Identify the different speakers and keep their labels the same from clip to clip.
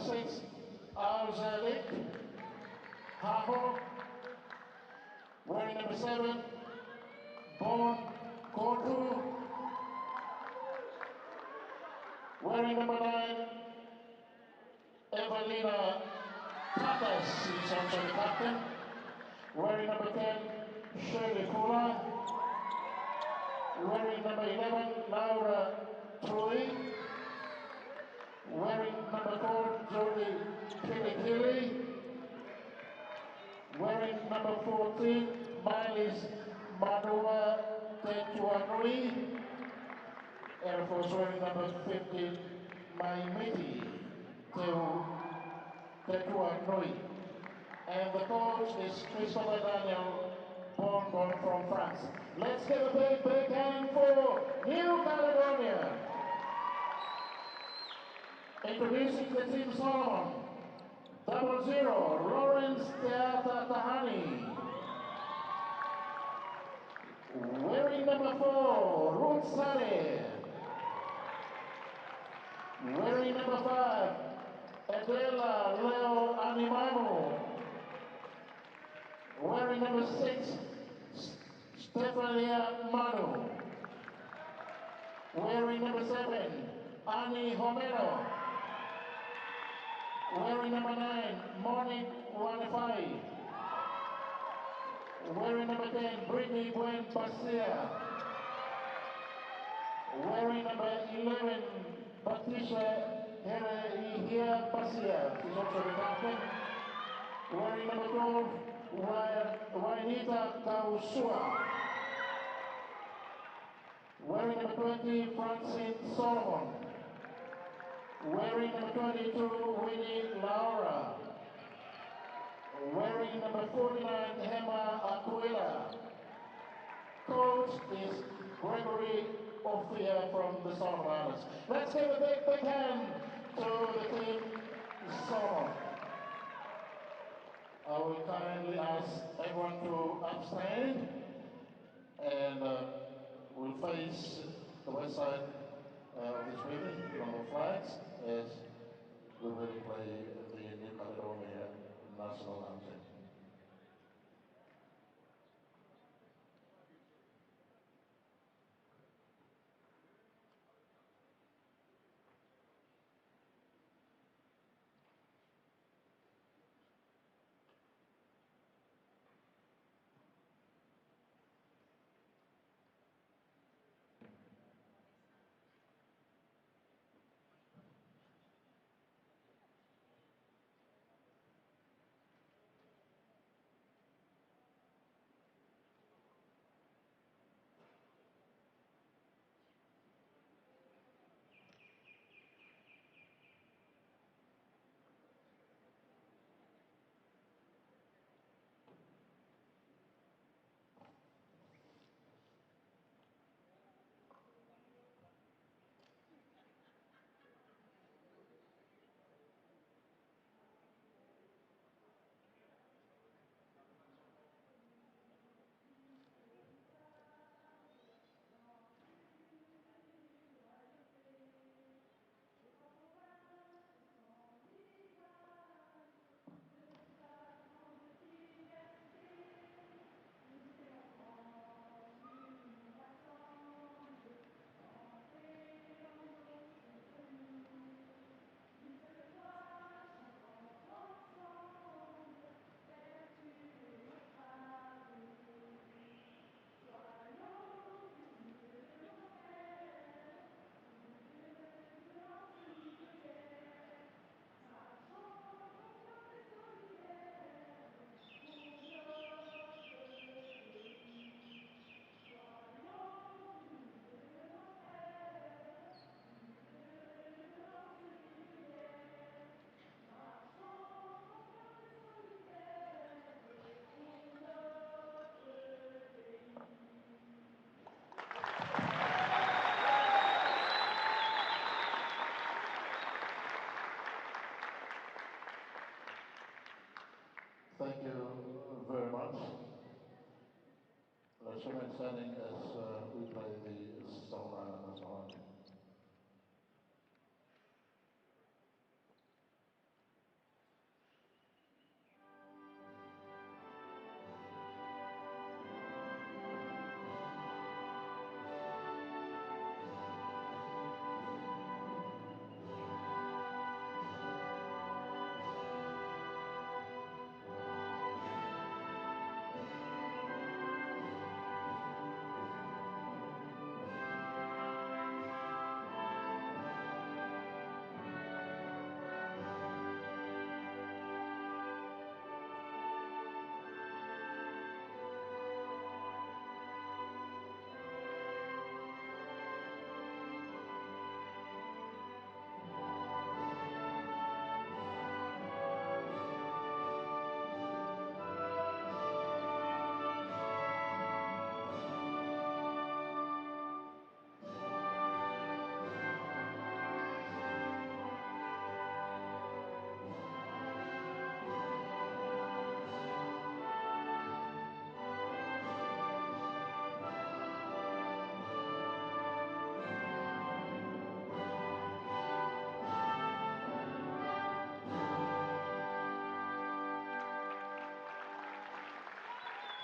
Speaker 1: 6, Alzelik, Haho. Wearing number 7, Bon Kotu. Wearing number 9, Evelina Tatas is also the captain. Wearing number 10, Shirley Fuller. Wearing number 11, Laura Troy. Wearing number 4, Jodie Kilikili. Wearing number 14, Miles Manua Tetuanui. Air Force wearing number 15, Maimiti Tetuanui. And the coach is Christopher Daniel, born from France. Let's give a big hand for New Caledonia. Introducing the team Solomon. 00, Lawrence Teata Tahani. Wearing number 4, Ruth Sade. Wearing number 5, Adela Leo Animano. Wearing number 6, Stefania Manu. Wearing number 7, Annie Homero. Wearing number 9, Monique Wanifai. Wearing number 10, Brittany Gwen Basia. Wearing number 11, Patricia Herehia Basia. She's also the captain. Wearing number 12, Juanita Kausua. Wearing number 20, Francine Solomon. Wearing number 22, Winnie Laura. Wearing number 49, Hema Aquila. Coach is Gregory Ophia from the Solomon Islands. Let's give a big hand to the team Solomon. I will kindly ask everyone to abstain, and we'll face the west side of this meeting on the flags as we will play the New Caledonia national anthem.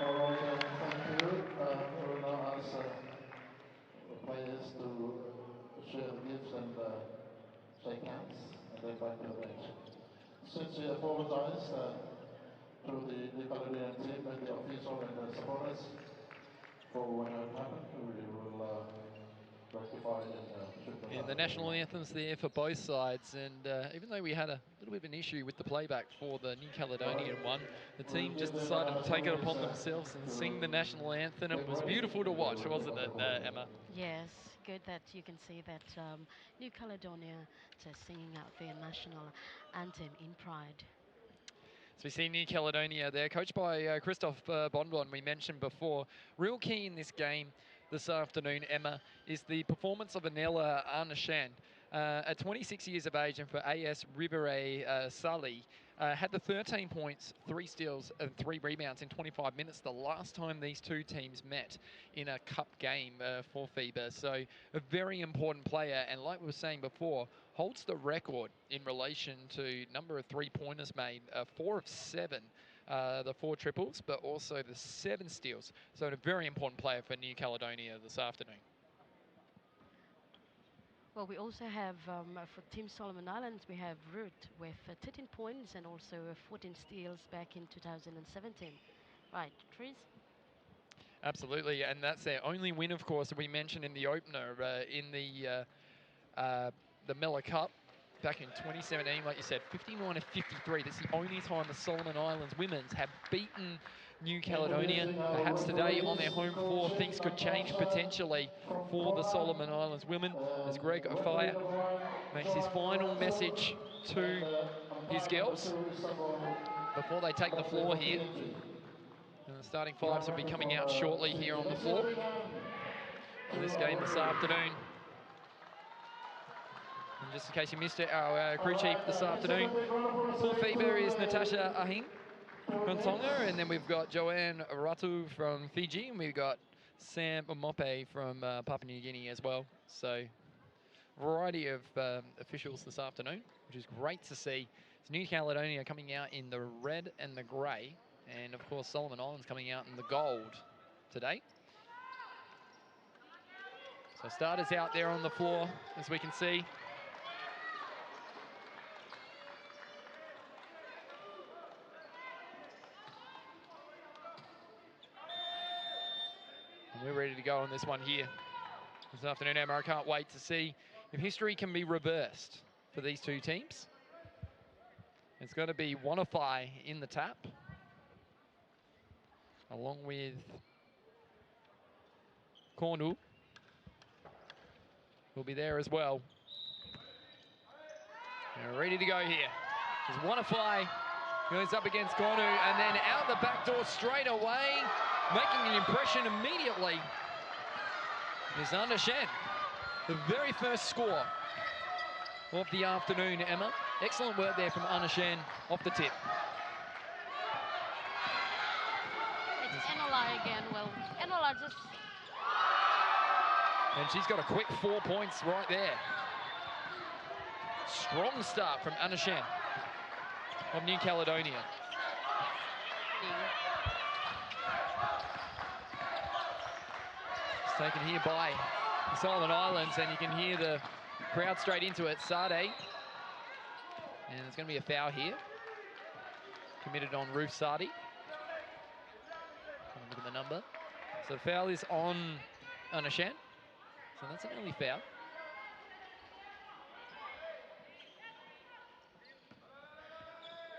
Speaker 1: All right, thank you. We will now ask the players to share the gifts and shake hands, and then back to the bench. Since we apologize to the Caledonian team and the official and the supporters for what happened, we will rectify it.
Speaker 2: And the national anthems there for both sides, and even though we had a little bit of an issue with the playback for the New Caledonian one, the team just decided to take it upon themselves and sing the national anthem. It was beautiful to watch, wasn't it, Emma?
Speaker 3: Yes, good that you can see that New Caledonia just singing out their national anthem in pride.
Speaker 2: So we see New Caledonia there, coached by Christophe Bonbon, we mentioned before. Real key in this game this afternoon, Emma, is the performance of Anela Arnashan. At 26 years of age and for AS Rivere Sully, had the 13 points, 3 steals and 3 rebounds in 25 minutes, the last time these two teams met in a cup game for FIBA. So a very important player, and like we were saying before, holds the record in relation to number of 3-pointers made, 4 of 7. The 4 triples, but also the 7 steals. So a very important player for New Caledonia this afternoon.
Speaker 3: Well, we also have, for Team Solomon Islands, we have Ruth with 13 points and also 14 steals back in 2017. Right, Tris?
Speaker 2: Absolutely, and that's their only win, of course, that we mentioned in the opener in the Miller Cup back in 2017, like you said, 59-53. That's the only time the Solomon Islands women's have beaten New Caledonia. Perhaps today on their home floor, things could change potentially for the Solomon Islands women as Greg Ofaya makes his final message to his girls before they take the floor here. And the starting fives will be coming out shortly here on the floor for this game this afternoon. And just in case you missed it, our crew chief this afternoon for FIBA is Natasha Ahing from Tonga, and then we've got Joanne Ratu from Fiji, and we've got Sam Mope from Papua New Guinea as well. So variety of officials this afternoon, which is great to see. It's New Caledonia coming out in the red and the grey, and of course Solomon Islands coming out in the gold today. So starters out there on the floor, as we can see. And we're ready to go on this one here this afternoon, Emma. I can't wait to see if history can be reversed for these two teams. It's going to be Wanafai in the tap, along with Cornu, who'll be there as well. They're ready to go here. As Wanafai goes up against Cornu, and then out the back door straight away, making an impression immediately is Arnashan. The very first score of the afternoon, Emma. Excellent work there from Arnashan off the tip.
Speaker 3: It's Enola again. Well, Enola just...
Speaker 2: And she's got a quick 4 points right there. Strong start from Arnashan of New Caledonia. It's taken here by the Solomon Islands, and you can hear the crowd straight into it. Sade. And there's going to be a foul here. Committed on Ruth Sade. Look at the number. So the foul is on Arnashan. So that's an early foul.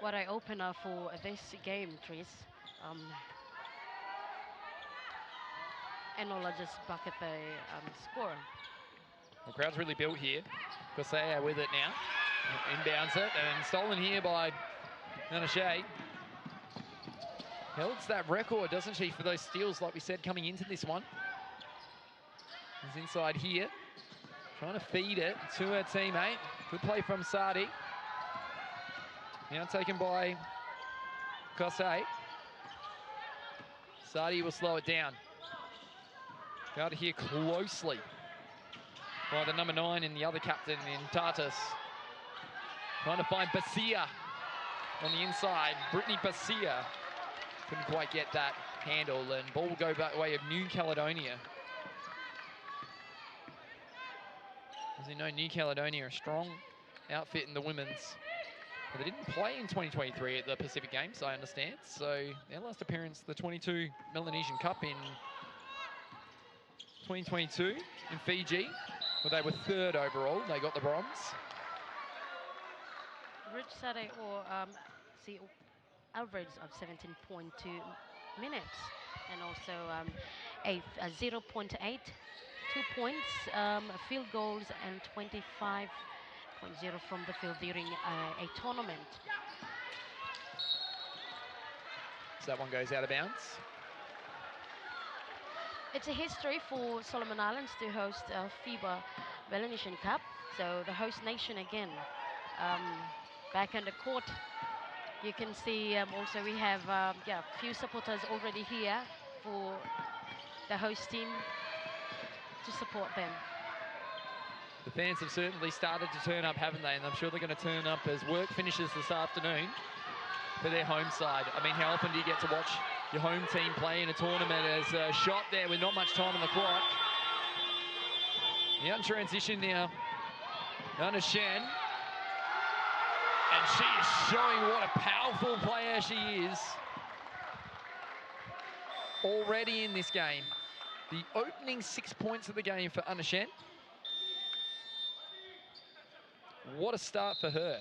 Speaker 3: What I open up for this game, Tris. Enola just bucket the score.
Speaker 2: The crowd's really built here. Corsair with it now. Inbounds it, and stolen here by Arnashan. Holds that record, doesn't she, for those steals, like we said, coming into this one. He's inside here, trying to feed it to her teammate. Good play from Sadi. Now taken by Corsair. Sadi will slow it down. Guarded here closely by the number 9 and the other captain in Tartus. Trying to find Basia on the inside. Brittany Basia couldn't quite get that handle, and ball will go back way of New Caledonia. As you know, New Caledonia are a strong outfit in the women's. But they didn't play in 2023 at the Pacific Games, I understand. So their last appearance, the 22 Melanesian Cup in 2022 in Fiji, where they were 3rd overall. They got the bronze.
Speaker 3: Rich Sade or see average of 17.2 minutes, and also a 0.8, 2 points, field goals, and 25.0 from the field during a tournament.
Speaker 2: So that one goes out of bounds.
Speaker 3: It's a history for Solomon Islands to host FIBA Melanesian Cup. So the host nation again. Back on the court, you can see also we have a few supporters already here for the host team to support them.
Speaker 2: The fans have certainly started to turn up, haven't they? And I'm sure they're going to turn up as work finishes this afternoon for their home side. I mean, how often do you get to watch your home team play in a tournament? As a shot there with not much time on the clock. The transition now, Anna Shen. And she is showing what a powerful player she is already in this game. The opening 6 points of the game for Anna Shen. What a start for her.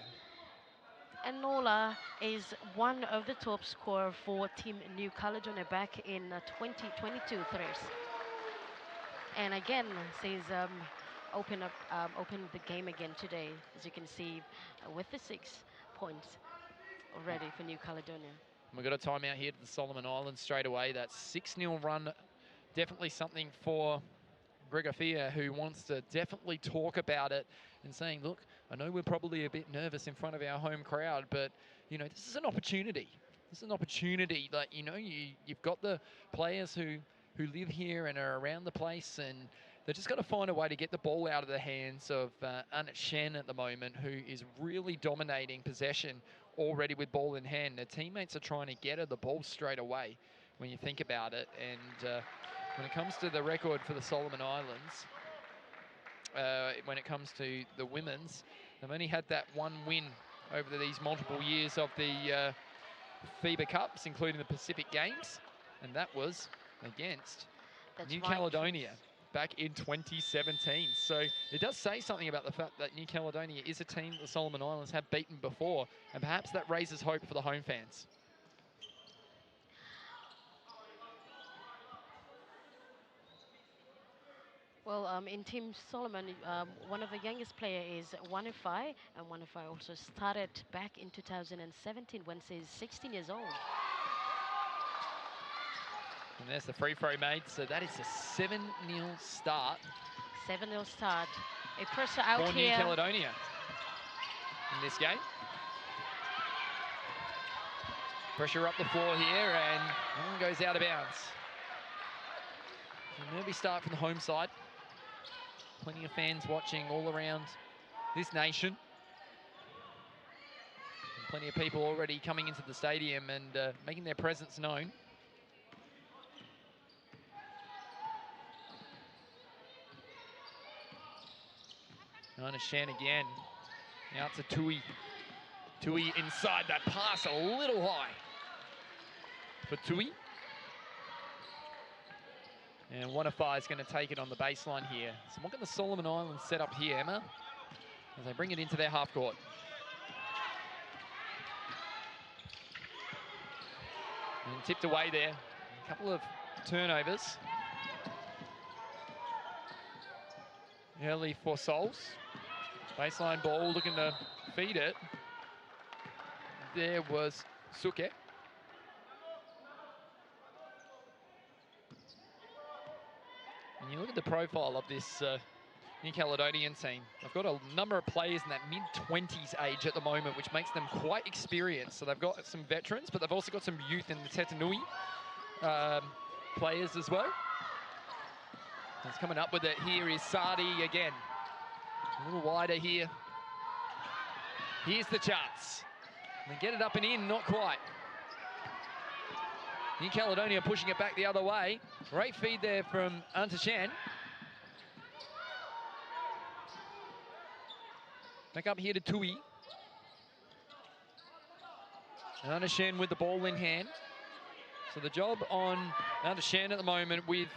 Speaker 3: And Nola is one of the top scorers for Team New Caledonia back in 2022 threes. And again, she's opened the game again today, as you can see, with the 6 points already for New Caledonia.
Speaker 2: We've got a timeout here to the Solomon Islands straight away. That 6-0 run, definitely something for Gregafia, who wants to definitely talk about it and saying, look, I know we're probably a bit nervous in front of our home crowd, but, you know, this is an opportunity. This is an opportunity. Like, you know, you've got the players who live here and are around the place, and they're just got to find a way to get the ball out of the hands of Annette Shen at the moment, who is really dominating possession already with ball in hand. Their teammates are trying to get her the ball straight away when you think about it. And when it comes to the record for the Solomon Islands, when it comes to the women's, they've only had that one win over these multiple years of the FIBA Cups, including the Pacific Games, and that was against New Caledonia back in 2017. So it does say something about the fact that New Caledonia is a team that the Solomon Islands have beaten before, and perhaps that raises hope for the home fans.
Speaker 3: Well, in Team Solomon, one of the youngest players is Wanifai, and Wanifai also started back in 2017 when she's 16 years old.
Speaker 2: And there's the free throw made, so that is a 7-0 start.
Speaker 3: 7-0 start. A pressure out
Speaker 2: for
Speaker 3: here.
Speaker 2: New Caledonia in this game. Pressure up the floor here, and one goes out of bounds. A nervy start from the home side. Plenty of fans watching all around this nation. And plenty of people already coming into the stadium and making their presence known. Anna Shen again. Out to Tui. Tui inside that pass, a little high for Tui. And Wanifai is going to take it on the baseline here. So what can the Solomon Islands set up here, Emma? As they bring it into their half court. And tipped away there. A couple of turnovers. Early for Sols. Baseline ball looking to feed it. There was Suke. And you look at the profile of this New Caledonian team. They've got a number of players in that mid-20s age at the moment, which makes them quite experienced. So they've got some veterans, but they've also got some youth in the Tetanui players as well. What's coming up with it here is Sadi again. A little wider here. Here's the chance. They get it up and in, not quite. New Caledonia pushing it back the other way. Great feed there from Antashan. Back up here to Tui. Antashan with the ball in hand. So the job on Antashan at the moment with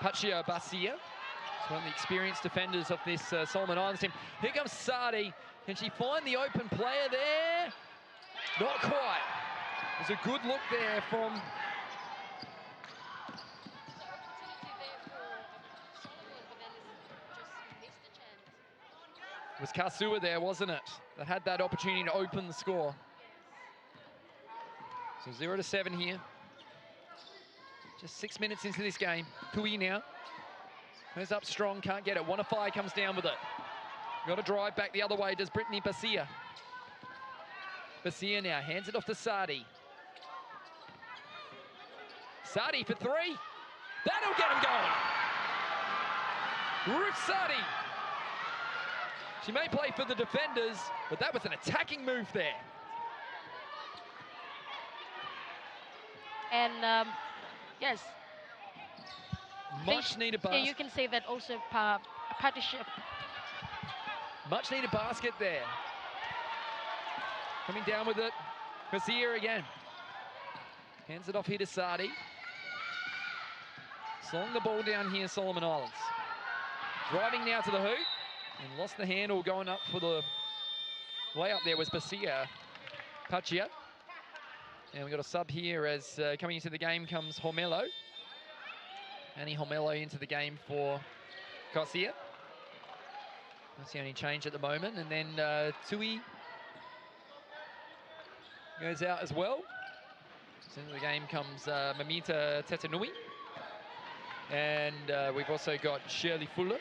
Speaker 2: Pachia Basia. It's one of the experienced defenders of this Solomon Islands team. Here comes Sadi. Can she find the open player there? Not quite. There's a good look there from... It was Kasua there, wasn't it? That had that opportunity to open the score. So 0-7 here. Just 6 minutes into this game. Kui now. Goes up strong, can't get it. Wanafai comes down with it. Got to drive back the other way, does Brittany Basia. Basia now hands it off to Sadi. Sadi for three. That'll get him going. Ruth Sadi. She may play for the defenders, but that was an attacking move there.
Speaker 3: And yes.
Speaker 2: Much needed basket.
Speaker 3: Yeah, you can say that also partnership.
Speaker 2: Much needed basket there. Coming down with it. Garcia again. Hands it off here to Sadi. Slowing the ball down here, Solomon Islands. Driving now to the hoop. And lost the handle going up for the way up there was Basia Pachia. And we got a sub here as coming into the game comes Homelo. Annie Homelo into the game for Garcia. That's the only change at the moment. And then Tui goes out as well. So into the game comes Mamita Tetanui. And we've also got Shirley Fuller.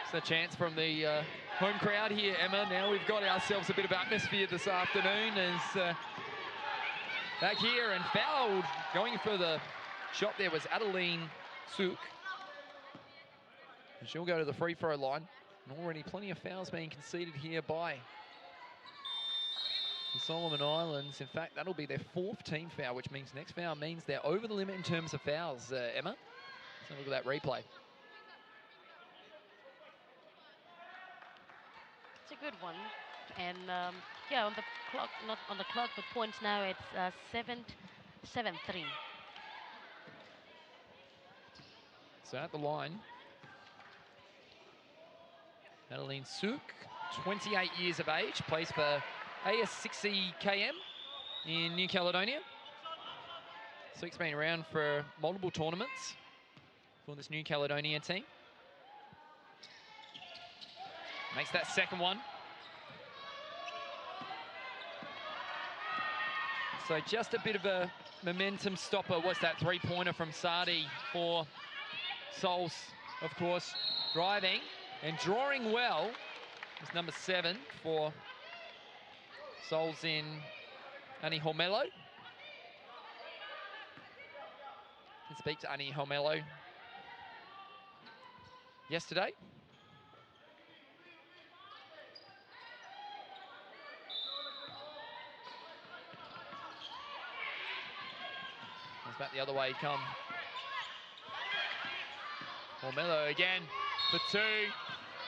Speaker 2: It's a chance from the home crowd here, Emma. Now we've got ourselves a bit of atmosphere this afternoon as back here and fouled. Going for the shot there was Adeline Sook. And she'll go to the free throw line. And already plenty of fouls being conceded here by the Solomon Islands. In fact, that'll be their 4th team foul, which means next foul means they're over the limit in terms of fouls, Emma. So look at that replay.
Speaker 3: It's a good one. And yeah, on the clock, not on the clock, but points now, it's 7-3.
Speaker 2: So at the line, Adeline Sook, 28 years of age, plays for AS6EKM in New Caledonia. Sook's been around for multiple tournaments for this New Caledonia team. Makes that second one. So just a bit of a momentum stopper was that three-pointer from Sadi for Souls, of course, driving and drawing well. Is number 7 for Souls in Annie Homelo. Can speak to Annie Homelo yesterday. Back the other way come. Homelo again for 2.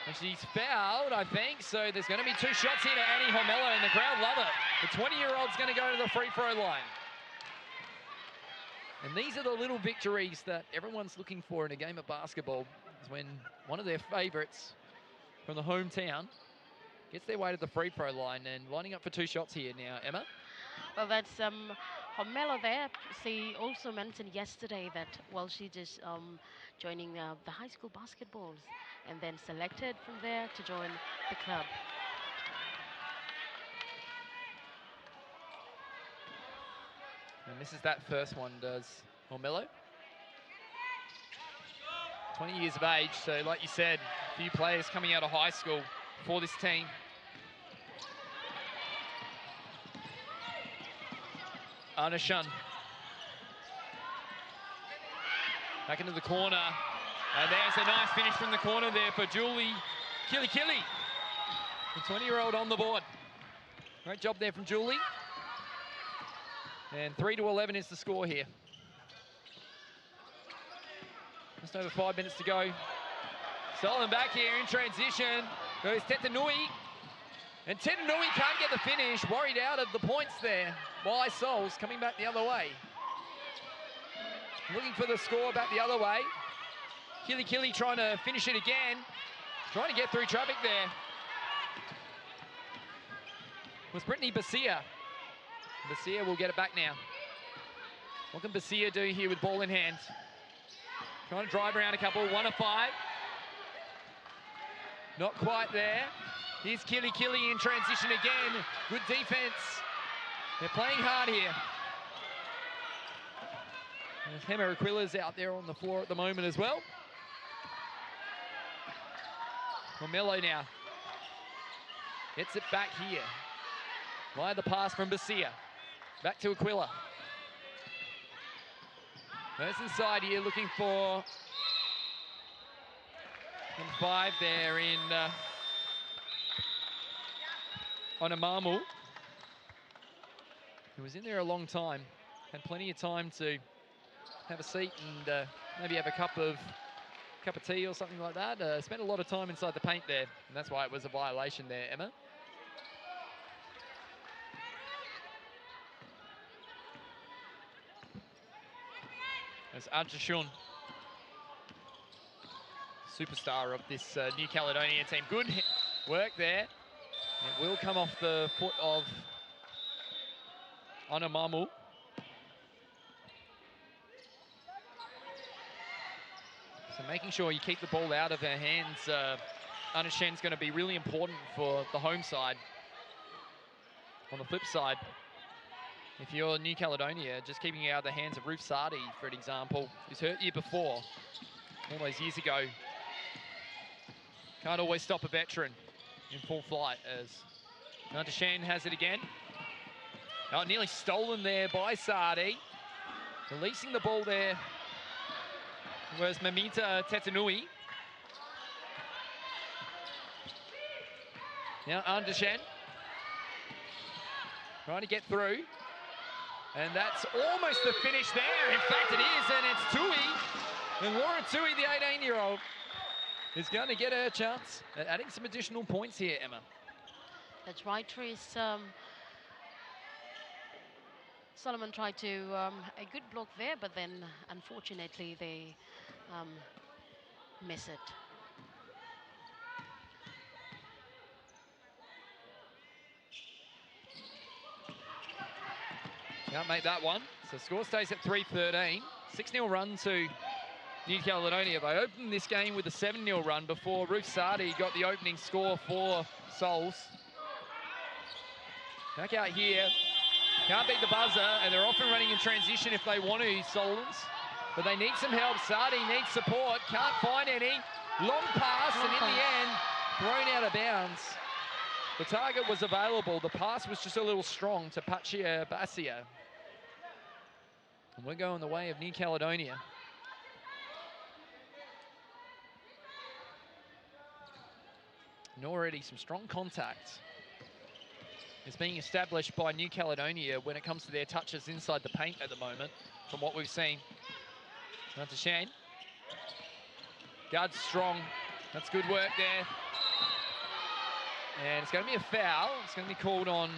Speaker 2: And she's fouled, I think. So there's going to be 2 shots here to Annie Homelo, and the crowd love it. The 20-year-old's going to go to the free throw line. And these are the little victories that everyone's looking for in a game of basketball. Is when one of their favorites from the hometown gets their way to the free throw line, and lining up for 2 shots here now, Emma.
Speaker 3: Well, that's Homelo there. She also mentioned yesterday that, well, she just joining the high school basketballs and then selected from there to join the club.
Speaker 2: And misses that first one, does Homelo. 20 years of age, so like you said, a few players coming out of high school for this team. Anna Shun. Back into the corner. And there's a nice finish from the corner there for Julie Kili. The 20-year-old on the board. Great job there from Julie. And 3-11 is the score here. Just over 5 minutes to go. Solomon back here in transition. Goes Tetanui. And Tetanui can't get the finish. Worried out of the points there by Souls, coming back the other way. Looking for the score back the other way. Kili trying to finish it again. Trying to get through traffic there. It was Brittany Basia. Basia will get it back now. What can Basia do here with ball in hand? Trying to drive around a couple, 1 of 5. Not quite there. Here's Kili in transition again. Good defense. They're playing hard here. There's Hema Aquila's out there on the floor at the moment as well. Romelo now. Gets it back here. Via the pass from Basia. Back to Aquila. Goes inside here looking for number 5 there in Onamamu. He was in there a long time. Had plenty of time to have a seat and maybe have a cup of tea or something like that. Spent a lot of time inside the paint there, and that's why it was a violation there, Emma. As Arjashun, superstar of this New Caledonia team. Good work there. It will come off the foot of Onamamu. So making sure you keep the ball out of her hands, Anashen's going to be really important for the home side. On the flip side, if you're New Caledonia, just keeping it out of the hands of Ruth Sardi, for an example, who's hurt you before, all those years ago. Can't always stop a veteran in full flight as Nantashan has it again. Oh, nearly stolen there by Sardi. Releasing the ball there was Mamita Tetanui. Now Andashan trying to get through. And that's almost the finish there. In fact, it is, and it's Tui. And Laura Tui, the 18-year-old, is going to get a chance at adding some additional points here, Emma.
Speaker 3: That's right, Tris. Solomon tried to a good block there, but then unfortunately they miss it.
Speaker 2: Can't make that one. So score stays at 3-13. 6-0 run to New Caledonia. They opened this game with a 7-0 run before Ruth Sardi got the opening score for Souls. Back out here. Can't beat the buzzer, and they're often running in transition if they want to, Solons. But they need some help. Sardi needs support. Can't find any. Long pass, and in the end, thrown out of bounds. The target was available. The pass was just a little strong to Pachia Basia. And we're going the way of New Caledonia. And already some strong contact is being established by New Caledonia when it comes to their touches inside the paint at the moment, from what we've seen. Not to Shane. Guard's strong. That's good work there. And it's going to be a foul. It's going to be called on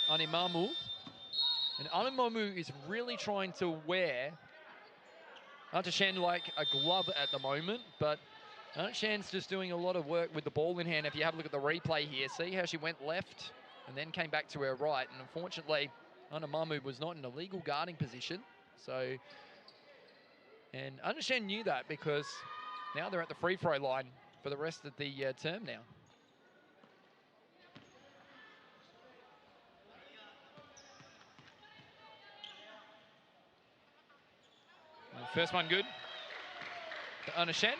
Speaker 2: Animamu. And Animamu is really trying to wear Antashen like a glove at the moment, but Antashen's just doing a lot of work with the ball in hand. If you have a look at the replay here, see how she went left and then came back to her right. And unfortunately, Animamu was not in a legal guarding position. So, and Antashen knew that because now they're at the free throw line for the rest of the term now. And first one good for Anashen.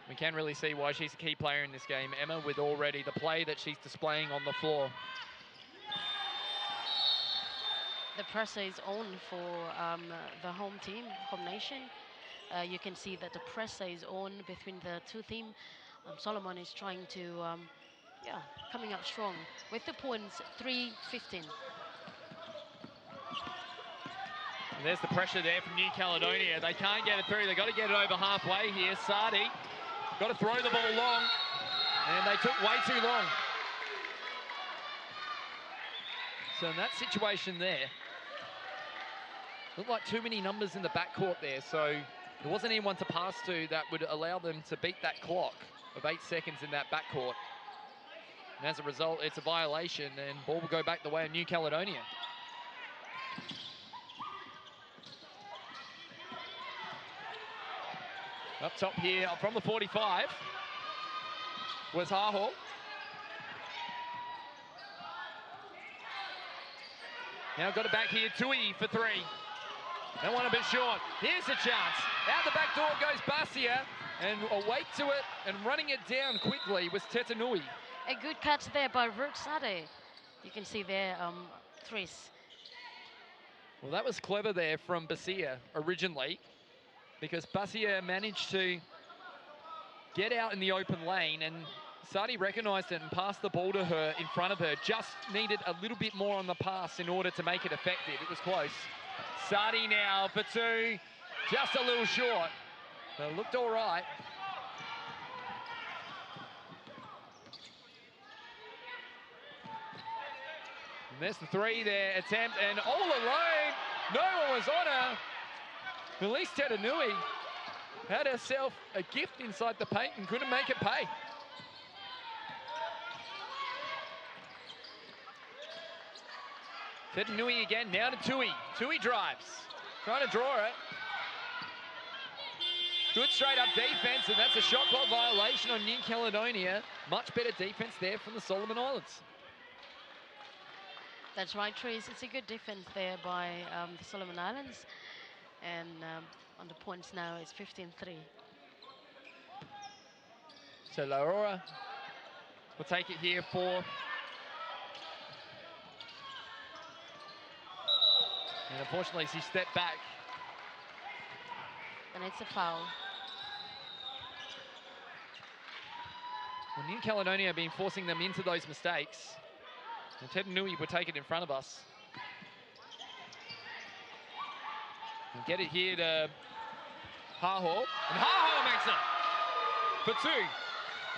Speaker 2: We can really see why she's a key player in this game, Emma, with already the play that she's displaying on the floor.
Speaker 3: The presser is on for the home team, home nation. you can see that the pressure is on between the two teams. Solomon is trying to, yeah, coming up strong with the points, 3-15.
Speaker 2: And there's the pressure there from New Caledonia. They can't get it through. They've got to get it over halfway here. Sardi got to throw the ball long, and they took way too long. So in that situation there, looked like too many numbers in the backcourt there, so there wasn't anyone to pass to that would allow them to beat that clock of 8 seconds in that backcourt. And as a result, it's a violation, and ball will go back the way of New Caledonia. Up top here from the 45 was Haho. Now got it back here, Tui for 3. That one a bit short. Here's a chance. Out the back door goes Basia, and awake to it and running it down quickly was Tetanui.
Speaker 3: A good catch there by Sade. You can see there, Tris.
Speaker 2: Well, that was clever there from Basia originally, because Basia managed to get out in the open lane, and Sadi recognised it and passed the ball to her in front of her. Just needed a little bit more on the pass in order to make it effective. It was close. Sadi now for 2, just a little short. But it looked all right. And there's the 3 there, attempt, and all alone. No one was on her. Elise Tetanui had herself a gift inside the paint and couldn't make it pay. Tetanui again, now to Tui. Tui drives, trying to draw it. Good straight up defense, and that's a shot clock violation on New Caledonia. Much better defense there from the Solomon Islands.
Speaker 3: That's right, Tris. It's a good defense there by the Solomon Islands. And on the points now, it's 15-3.
Speaker 2: So Laura will take it here for... And unfortunately, she stepped back.
Speaker 3: And it's a foul.
Speaker 2: Well, New Caledonia have been forcing them into those mistakes. And Tetanui would take it in front of us. And get it here to Haho. And Haho makes it for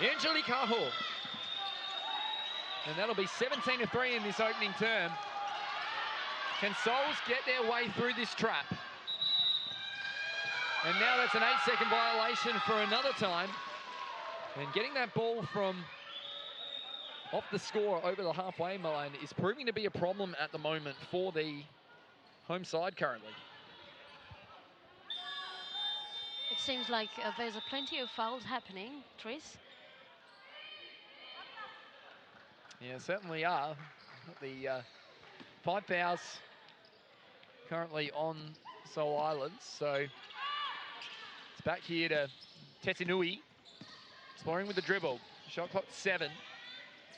Speaker 2: 2. Angelique Haho. And that'll be 17-3 in this opening term. Can Souls get their way through this trap? And now that's an 8-second violation for another time. And getting that ball from off the score over the halfway line is proving to be a problem at the moment for the home side currently.
Speaker 3: It seems like there's plenty of fouls happening, Tris.
Speaker 2: Yeah, certainly are. The 5 fouls currently on Seoul Islands. So it's back here to Tetanui, exploring with the dribble. Shot clock 7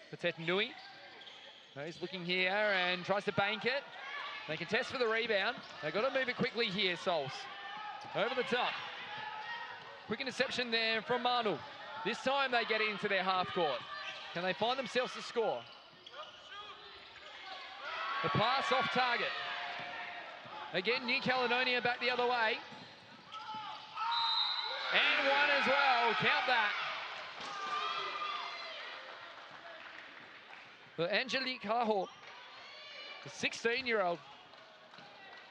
Speaker 2: for Tetanui. He's looking here and tries to bank it. They can test for the rebound. They've got to move it quickly here, Souls. Over the top. Quick interception there from Manu. This time they get it into their half court. Can they find themselves a score? The pass off target. Again, New Caledonia back the other way. And 1 as well, count that. But Angelique Haho, the 16-year-old,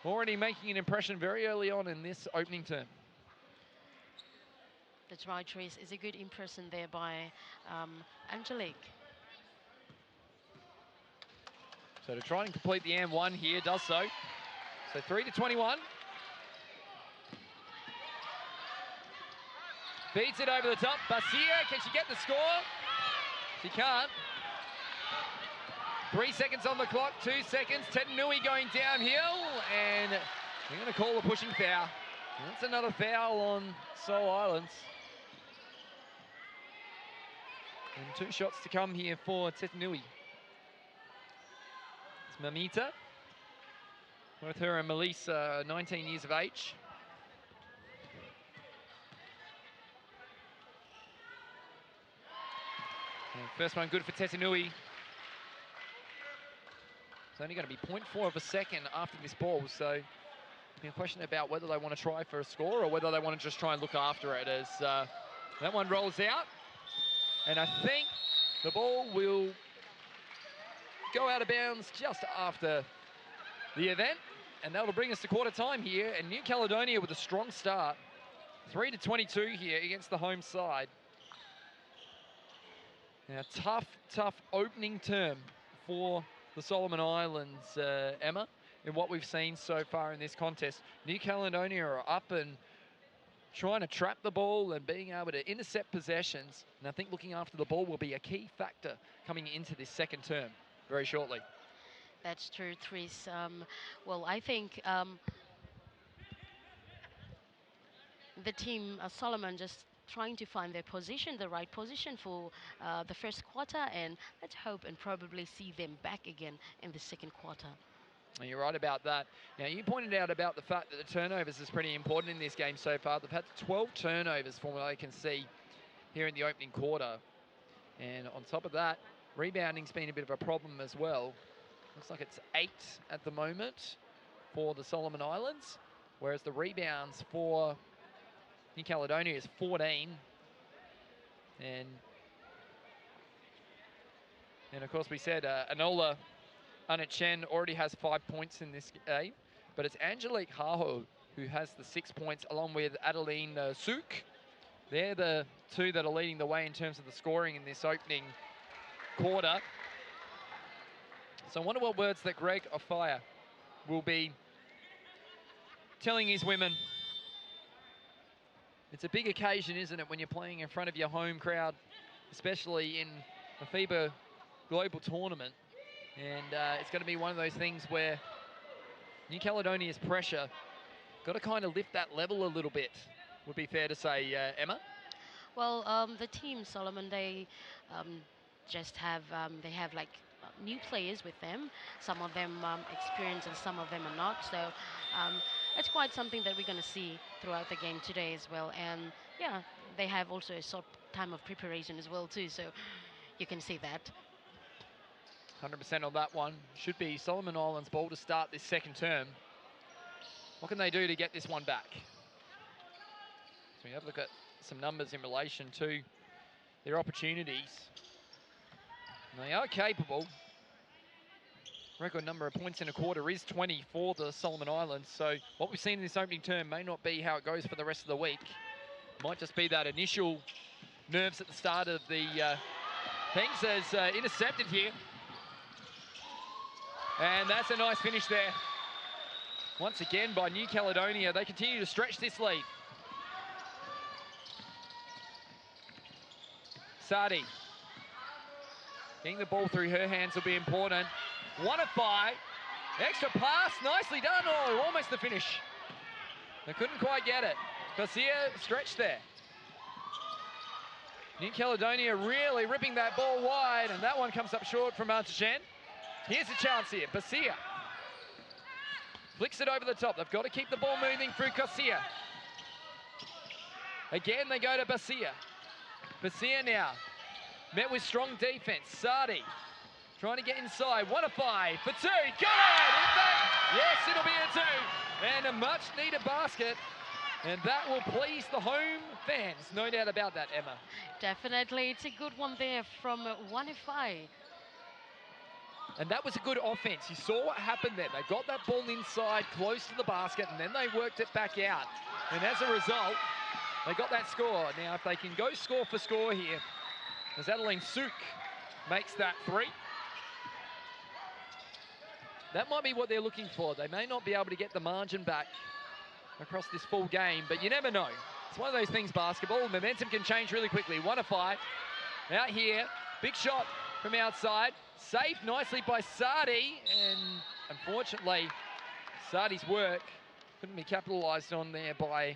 Speaker 2: already making an impression very early on in this opening term.
Speaker 3: That's right, Tris. It's a good impression there by Angelique.
Speaker 2: So to try and complete the M1 here, does so. So 3-21. Beats it over the top. Basia, can she get the score? She can't. 3 seconds on the clock, 2 seconds. Tetanui going downhill, and they're going to call a pushing foul. And that's another foul on Seoul Islands. And 2 shots to come here for Tetanui. It's Mamita. Both her and Melissa, 19 years of age. First one good for Tetanui. It's only going to be 0.4 of a second after this ball, so be a question about whether they want to try for a score or whether they want to just try and look after it as that one rolls out. And I think the ball will go out of bounds just after the event, and that'll bring us to quarter time here. And New Caledonia with a strong start, 3-22 here against the home side. Now, tough opening term for the Solomon Islands, Emma, in what we've seen so far in this contest. New Caledonia are up and trying to trap the ball and being able to intercept possessions. And I think looking after the ball will be a key factor coming into this second term very shortly.
Speaker 3: That's true, Tris. Well, I think the team, Solomon, just trying to find their position, the right position for the first quarter, and let's hope and probably see them back again in the second quarter.
Speaker 2: And you're right about that. Now, you pointed out about the fact that the turnovers is pretty important in this game so far. They've had 12 turnovers from what I can see here in the opening quarter. And on top of that, rebounding's been a bit of a problem as well. Looks like it's 8 at the moment for the Solomon Islands, whereas the rebounds for New Caledonia is 14. And of course we said Anola Chen already has 5 points in this game, but it's Angelique Haho who has the 6 points along with Adeline Souk. They're the two that are leading the way in terms of the scoring in this opening quarter. So I wonder what words that Greg Ofaya will be telling his women. It's a big occasion, isn't it, when you're playing in front of your home crowd, especially in the FIBA Global Tournament. And it's going to be one of those things where New Caledonia's pressure got to kind of lift that level a little bit, would be fair to say, Emma.
Speaker 3: Well, the team, Solomon, they just have like new players with them. Some of them experienced and some of them are not. So it's quite something that we're going to see throughout the game today as well. And yeah, they have also a short time of preparation as well too. So you can see that.
Speaker 2: 100% on that one. Should be Solomon Islands' ball to start this second term. What can they do to get this one back? So we have a look at some numbers in relation to their opportunities. And they are capable. Record number of points in a quarter is 20 for the Solomon Islands. So what we've seen in this opening term may not be how it goes for the rest of the week. Might just be that initial nerves at the start of the things as intercepted here. And that's a nice finish there. Once again by New Caledonia. They continue to stretch this lead. Sadi. Getting the ball through her hands will be important. 1 of 5. Extra pass. Nicely done. Oh, almost the finish. They couldn't quite get it. Garcia stretched there. New Caledonia really ripping that ball wide, and that one comes up short from Chen. Here's a chance here. Basia flicks it over the top. They've got to keep the ball moving through Garcia. Again, they go to Basia. Basia now met with strong defense. Sadi trying to get inside. 1 of 5 for 2. Got it! Yes, it'll be a 2. And a much needed basket. And that will please the home fans. No doubt about that, Emma.
Speaker 3: Definitely. It's a good one there from 1 of 5.
Speaker 2: And that was a good offense. You saw what happened there. They got that ball inside, close to the basket, and then they worked it back out. And as a result, they got that score. Now, if they can go score for score here, as Adeline Souk makes that 3, that might be what they're looking for. They may not be able to get the margin back across this full game, but you never know. It's one of those things, basketball. Momentum can change really quickly. 1 of 5. Out here, big shot from outside. Saved nicely by Sadi, and unfortunately, Sadi's work couldn't be capitalised on there by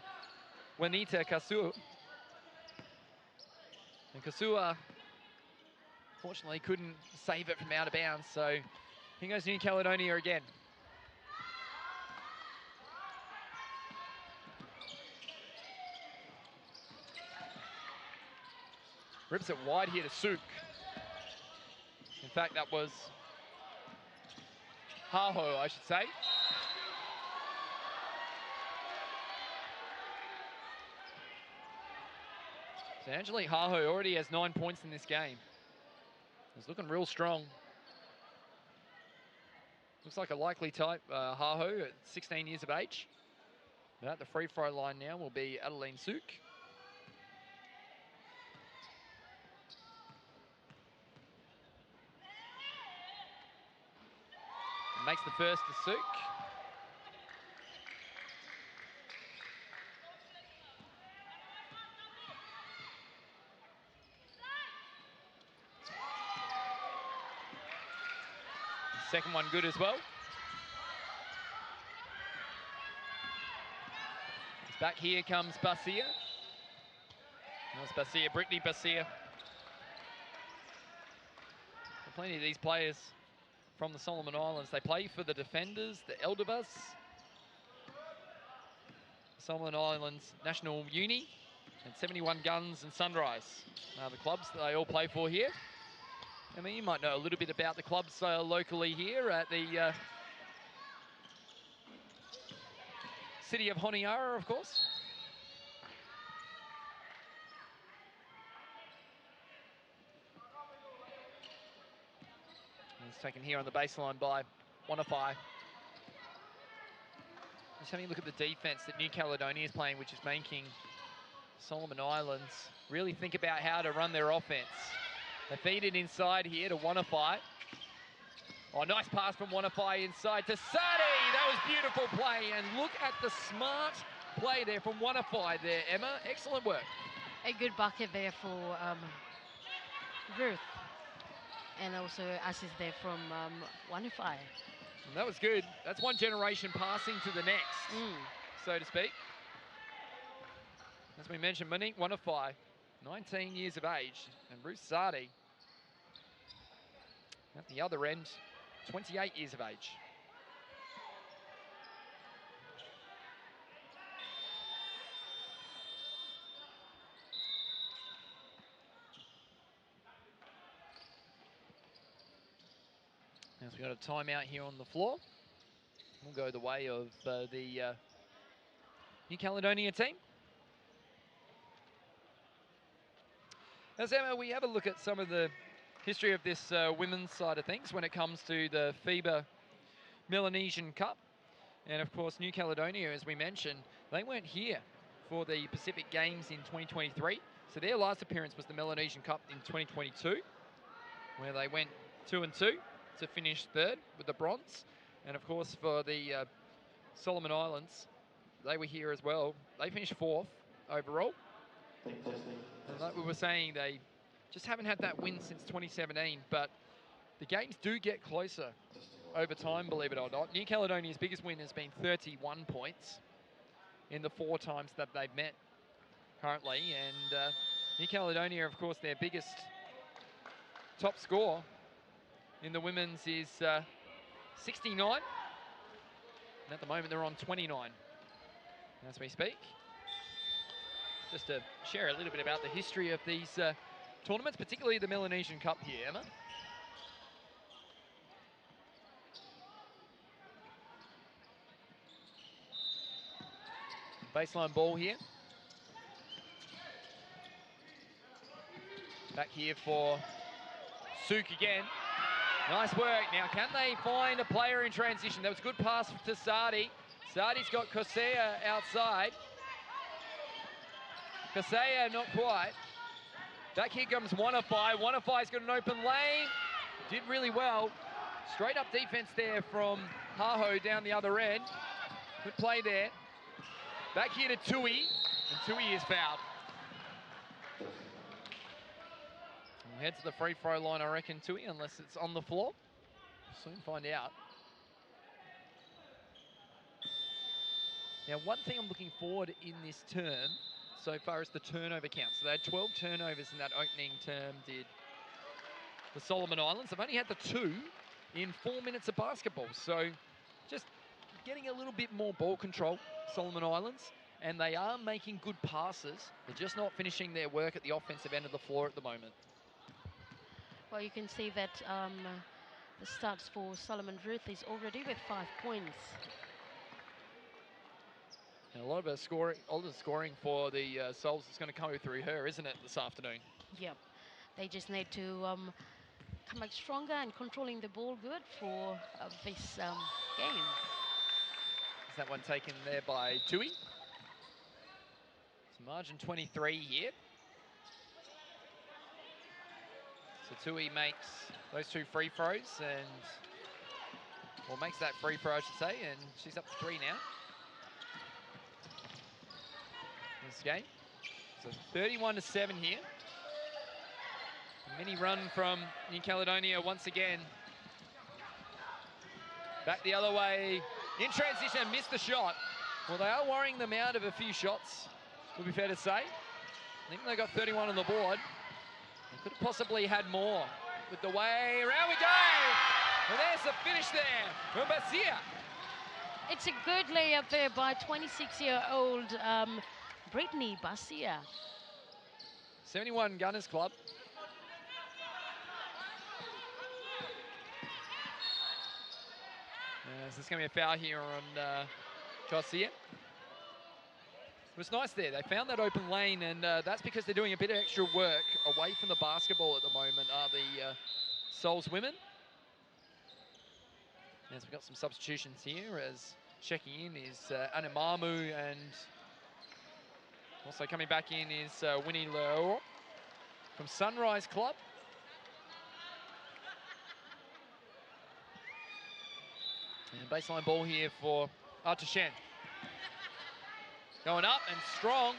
Speaker 2: Juanita Kasua. And Kasua, fortunately, couldn't save it from out of bounds, so here goes New Caledonia again. Rips it wide here to Souk. fact, that was Haho, I should say. So Angelique Haho already has 9 points in this game. He's looking real strong. Looks like a likely type, Haho at 16 years of age. But at the free throw line now will be Adeline Sook. Makes the first to Sook. Second one good as well. Back here comes Basia. That's Basia, Brittany Basia. Plenty of these players from the Solomon Islands. They play for the Defenders, the Eldebus, Solomon Islands National Uni, and 71 Guns and Sunrise. The clubs that they all play for here. I mean, you might know a little bit about the clubs locally here at the city of Honiara, of course. And it's taken here on the baseline by Wanafai. Just having a look at the defense that New Caledonia is playing, which is making Solomon Islands really think about how to run their offense. They feed it inside here to Wanafai. Oh, nice pass from Wanafai inside to Sadi. That was beautiful play. And look at the smart play there from Wanafai there, Emma. Excellent work.
Speaker 3: A good bucket there for Ruth. And also assist there from Wanafai.
Speaker 2: And that was good. That's one generation passing to the next, so to speak. As we mentioned, Monique Wanafai, 19 years of age, and Ruth Sadi at the other end, 28 years of age. Now we've got a timeout here on the floor. We'll go the way of the New Caledonia team. As Emma, we have a look at some of the history of this women's side of things when it comes to the FIBA Melanesian Cup. And of course, New Caledonia, as we mentioned, they weren't here for the Pacific Games in 2023. So their last appearance was the Melanesian Cup in 2022, where they went 2-2 to finish third with the bronze. And of course, for the Solomon Islands, they were here as well. They finished fourth overall. And like we were saying, they just haven't had that win since 2017, but the games do get closer over time, believe it or not. New Caledonia's biggest win has been 31 points in the 4 times that they've met currently. And New Caledonia, of course, their biggest top score in the women's is 69. And at the moment, they're on 29 as we speak. Just to share a little bit about the history of these tournaments, particularly the Melanesian Cup here, Emma. Baseline ball here. Back here for Sook again. Nice work. Now, can they find a player in transition? That was a good pass to Sadi. Sadi's got Kosea outside. Kosea, not quite. Back here comes Wanafai. Wanafai's got an open lane. Did really well. Straight up defense there from Haho down the other end. Good play there. Back here to Tui, and Tui is fouled. We'll head to the free throw line, I reckon, Tui, unless it's on the floor. Soon find out. Now, one thing I'm looking forward in this term so far is the turnover count. So they had 12 turnovers in that opening term, did the Solomon Islands. They've only had the 2 in 4 minutes of basketball. So just getting a little bit more ball control, Solomon Islands, and they are making good passes. They're just not finishing their work at the offensive end of the floor at the moment.
Speaker 3: Well, you can see that the starts for Solomon Ruth is already with 5 points.
Speaker 2: And a lot of her scoring, all the scoring for the Souls is going to come through her, isn't it, this afternoon?
Speaker 3: Yep. They just need to come back stronger and controlling the ball good for this game.
Speaker 2: Is that one taken there by Tui? It's margin 23 here. So Tui makes those 2 free throws and, or makes that free throw, I should say, and she's up to 3 now. This game. So 31-7 here. A mini run from New Caledonia once again. Back the other way. In transition, missed the shot. Well, they are worrying them out of a few shots, would be fair to say. I think they got 31 on the board. They could have possibly had more. With the way, around we go! Well, there's the finish there from Basia.
Speaker 3: It's a good layup there by 26-year-old Brittany Basia.
Speaker 2: 71 Gunners Club. So there's going to be a foul here on Garcia. It was nice there. They found that open lane, and that's because they're doing a bit of extra work away from the basketball at the moment, are the Souls women. Yes, we've got some substitutions here, as checking in is Anamamu, and also coming back in is Winnie Leor from Sunrise Club. And baseline ball here for Artashen. Going up and strong.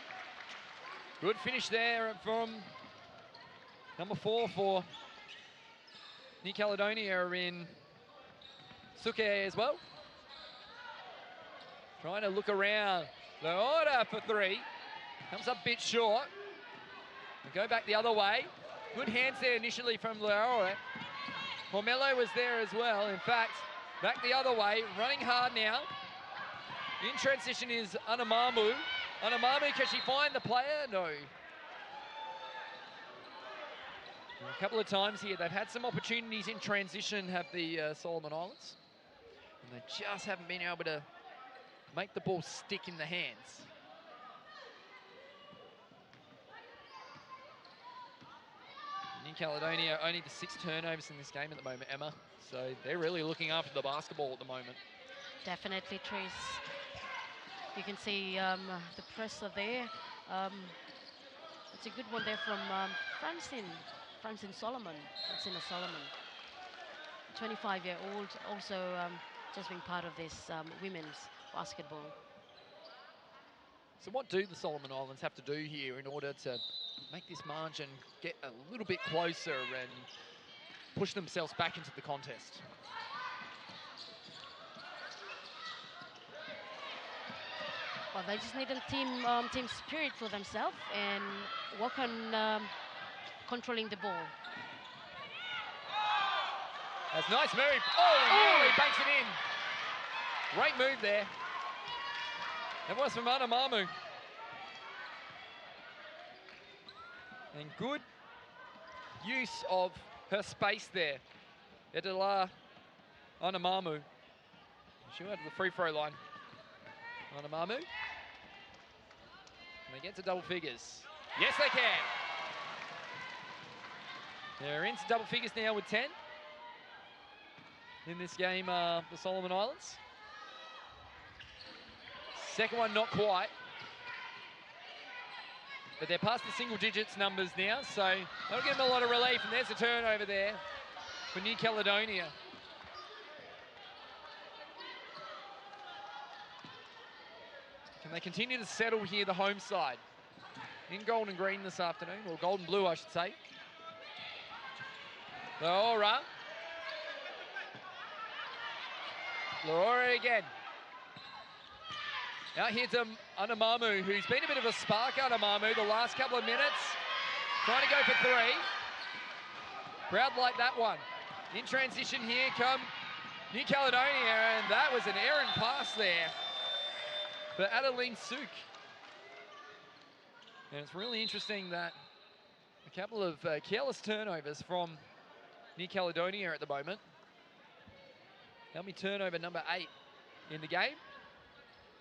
Speaker 2: Good finish there from number 4 for New Caledonia in Suke as well. Trying to look around. Leora for 3. Comes up a bit short. We go back the other way. Good hands there initially from Leora. Pomelo was there as well. In fact, back the other way, running hard now. In transition is Anamamu. Anamamu, can she find the player? No. A couple of times here, they've had some opportunities in transition, have the Solomon Islands. And they just haven't been able to make the ball stick in the hands. New Caledonia only the 6 turnovers in this game at the moment, Emma. So they're really looking after the basketball at the moment.
Speaker 3: Definitely, Trace. You can see the presser there. It's a good one there from Francine Solomon. Francina Solomon. 25-year-old, also just being part of this women's basketball.
Speaker 2: So what do the Solomon Islands have to do here in order to make this margin get a little bit closer and push themselves back into the contest?
Speaker 3: Well, they just need a team spirit for themselves and work on controlling the ball.
Speaker 2: That's a nice move. Oh, he banks it in. Great move there. That was from Anamamu. And good use of her space there. Edela Anamamu. She went to the free throw line. Anamamu. And they get to double figures. Yes, they can. They're into double figures now with 10. In this game, the Solomon Islands. Second one, not quite. But they're past the single digits numbers now, so that'll give them a lot of relief. And there's a turnover there for New Caledonia. Can they continue to settle here, the home side? In gold and green this afternoon, or gold and blue, I should say. Laura. Laura again. Out here to Anamamu, who's been a bit of a spark, Anamamu, the last couple of minutes. Trying to go for 3. Crowd like that one. In transition here come New Caledonia, and that was an errant pass there for Adeline Souk. And it's really interesting that a couple of careless turnovers from New Caledonia at the moment. How many turnover number 8 in the game?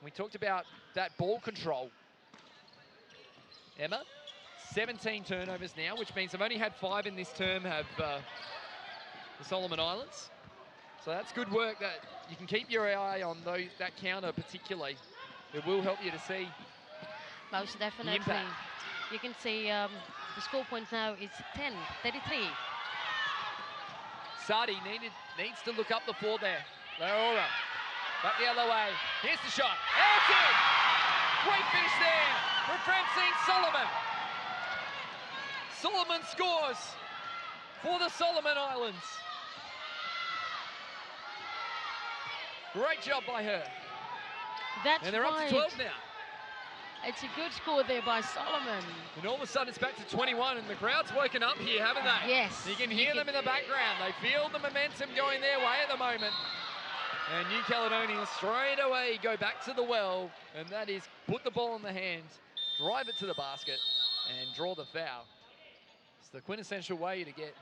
Speaker 2: We talked about that ball control. Emma, 17 turnovers now, which means they've only had 5 in this term, have the Solomon Islands. So that's good work that you can keep your eye on that counter particularly. It will help you to see
Speaker 3: Most definitely. You can see the score point now is 10-33.
Speaker 2: Sadi needs to look up the floor there. Laura, back the other way. Here's the shot. And it's in! Great finish there from Francine Solomon. Solomon scores for the Solomon Islands. Great job by her.
Speaker 3: That's
Speaker 2: and they're
Speaker 3: right.
Speaker 2: up to 12 now.
Speaker 3: It's a good score there by Solomon.
Speaker 2: And all of a sudden it's back to 21 and the crowd's woken up here, haven't they?
Speaker 3: Yes.
Speaker 2: You can hear them in the background. They feel the momentum going their way at the moment. And New Caledonia straight away go back to the well, and that is put the ball in the hands, drive it to the basket, and draw the foul. It's the quintessential way to get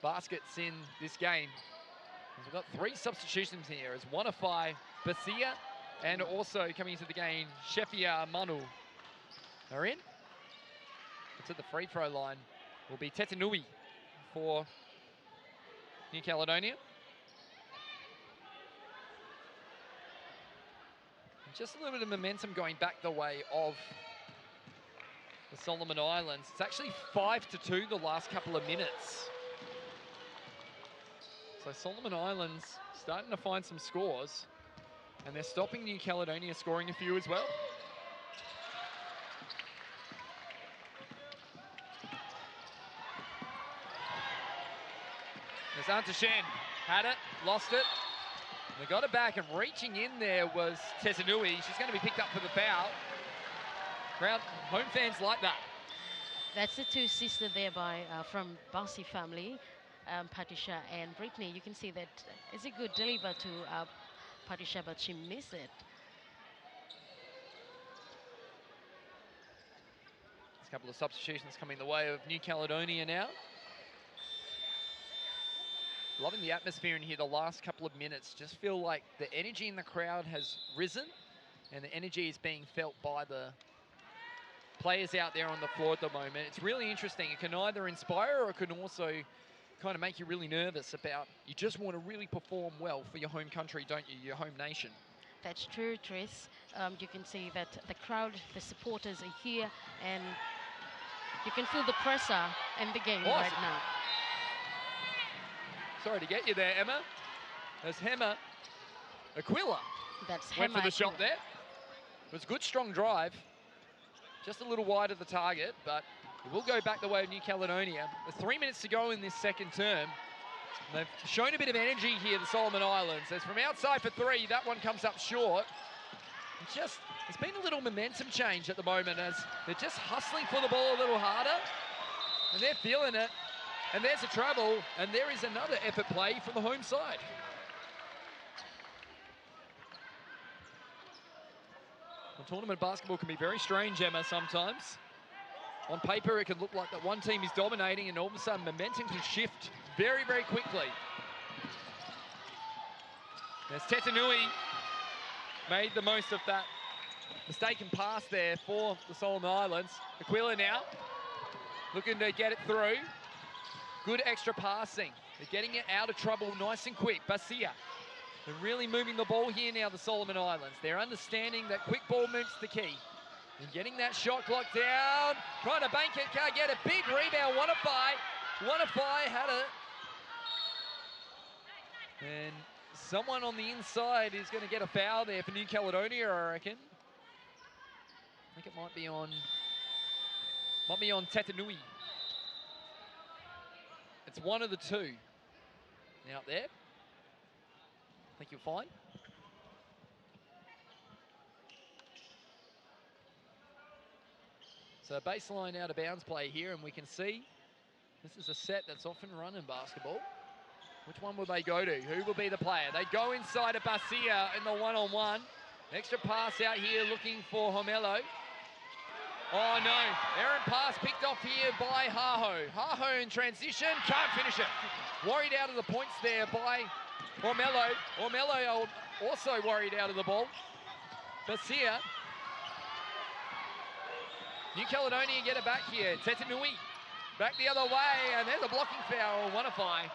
Speaker 2: baskets in this game. We've got 3 substitutions here as Wanafai, Basia, and also coming into the game, Shefia Manu are in. To the free throw line will be Tetanui for New Caledonia. Just a little bit of momentum going back the way of the Solomon Islands. It's actually 5-2 the last couple of minutes. So Solomon Islands starting to find some scores, and they're stopping New Caledonia scoring a few as well. There's Antashen, had it, lost it. They got it back, and reaching in there was Tesanui. She's going to be picked up for the foul. Crowd, home fans like that.
Speaker 3: That's the 2 sisters there from Barsi family, Patricia and Brittany. You can see that it's a good deliver to Patricia, but she missed it.
Speaker 2: There's a couple of substitutions coming the way of New Caledonia now. Loving the atmosphere in here the last couple of minutes. Just feel like the energy in the crowd has risen, and the energy is being felt by the players out there on the floor at the moment. It's really interesting. It can either inspire or it can also kind of make you really nervous about, you just want to really perform well for your home country, don't you, your home nation.
Speaker 3: That's true, Tris. You can see that the crowd, the supporters are here, and you can feel the pressure in the game right now.
Speaker 2: Sorry to get you there, Emma. There's Hema. Aquila.
Speaker 3: That's Hema.
Speaker 2: Went for the shot there. It was a good, strong drive. Just a little wide of the target, but it will go back the way of New Caledonia. There's 3 minutes to go in this second term. They've shown a bit of energy here, the Solomon Islands. As from outside for 3, that one comes up short. It's been a little momentum change at the moment as they're just hustling for the ball a little harder. And they're feeling it. And there's a travel, and there is another effort play from the home side. Well, tournament basketball can be very strange, Emma, sometimes. On paper, it can look like that one team is dominating, and all of a sudden, momentum can shift very, very quickly. There's Tetanui, made the most of that mistaken pass there for the Solomon Islands. Aquila now, looking to get it through. Good extra passing. They're getting it out of trouble nice and quick. Basia, they're really moving the ball here now, the Solomon Islands. They're understanding that quick ball move's the key. And getting that shot clock down, trying to bank it, can't get it. Big rebound, Wanafai had it. And someone on the inside is going to get a foul there for New Caledonia, I reckon. I think it might be on Tetanui. It's one of the 2 out there. I think you're fine. So baseline out of bounds play here, and we can see this is a set that's often run in basketball. Which one will they go to? Who will be the player? They go inside of Basia in the one-on-one. Extra pass out here looking for Homelo. Oh no, errant pass picked off here by Haho. Haho in transition, can't finish it. Worried out of the points there by Ormello. Ormello also worried out of the ball. Basia. New Caledonia get it back here. Tetanui back the other way, and there's a blocking foul, Wanafai.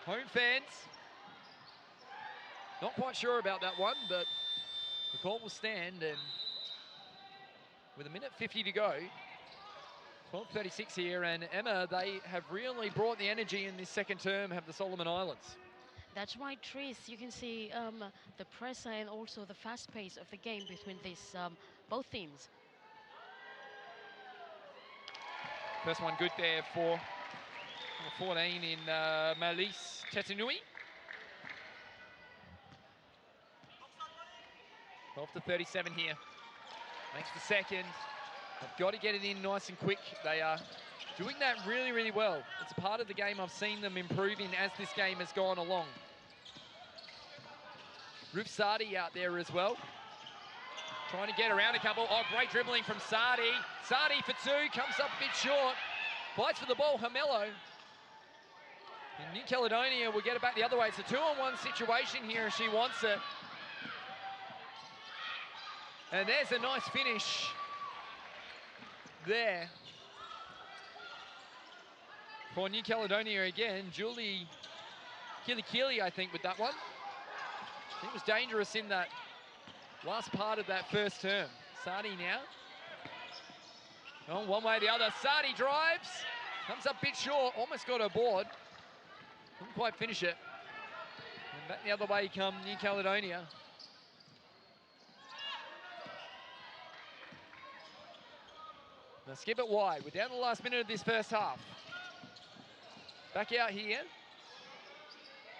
Speaker 2: Home fans, not quite sure about that one, but the call will stand, and with 1:50 to go, 12:36 here, and Emma, they have really brought the energy in this second term, have the Solomon Islands.
Speaker 3: That's right, Tris. You can see the pressure and also the fast pace of the game between these both teams.
Speaker 2: First one good there for 14 in Malise Tetanui. 12:37 here. Makes the second. They've got to get it in nice and quick. They are doing that really, really well. It's a part of the game I've seen them improving as this game has gone along. Ruf Sadi out there as well. Trying to get around a couple. Oh, great dribbling from Sadi. Sadi for two, comes up a bit short. Fights for the ball, Hermelo. And New Caledonia will get it back the other way. It's a 2-on-1 situation here if she wants it. And there's a nice finish there for New Caledonia again. Julie Kilikili, I think, with that one. He was dangerous in that last part of that first term. Sadi now. Oh, one way or the other. Sadi drives. Comes up a bit short. Almost got her board. Couldn't quite finish it. And back the other way come New Caledonia. Now skip it wide. We're down to the last minute of this first half. Back out here.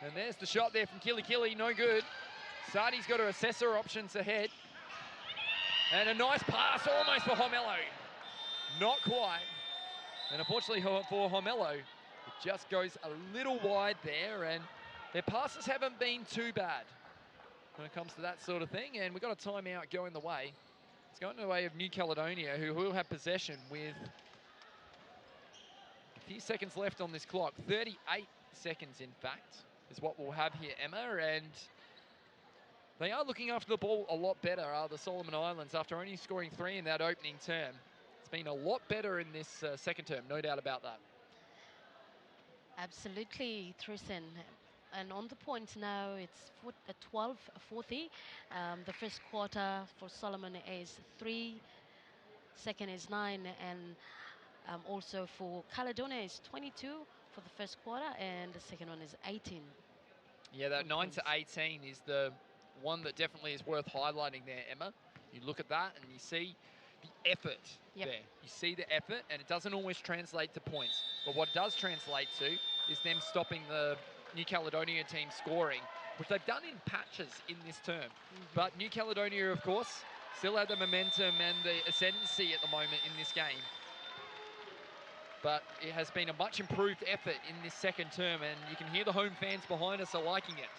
Speaker 2: And there's the shot there from Kilikili. No good. Sadi's got to assess her options ahead. And a nice pass almost for Homelo. Not quite. And unfortunately for Homelo, it just goes a little wide there, and their passes haven't been too bad when it comes to that sort of thing. And we've got a timeout going the way. It's going the way of New Caledonia, who will have possession with a few seconds left on this clock. 38 seconds, in fact, is what we'll have here, Emma. And they are looking after the ball a lot better, are the Solomon Islands, after only scoring 3 in that opening term. It's been a lot better in this second term, no doubt about that.
Speaker 3: Absolutely, Tristan. And on the points now, it's 12:40. The first quarter for Solomon is 3, second is 9, and also for Caledonia is 22 for the first quarter, and the second one is 18.
Speaker 2: Yeah, that 9 to 18 is the one that definitely is worth highlighting there, Emma. You look at that and you see the effort there. You see the effort, and it doesn't always translate to points. But what it does translate to is them stopping the New Caledonia team scoring, which they've done in patches in this term. But New Caledonia, of course, still have the momentum and the ascendancy at the moment in this game. But it has been a much improved effort in this second term, and you can hear the home fans behind us are liking it.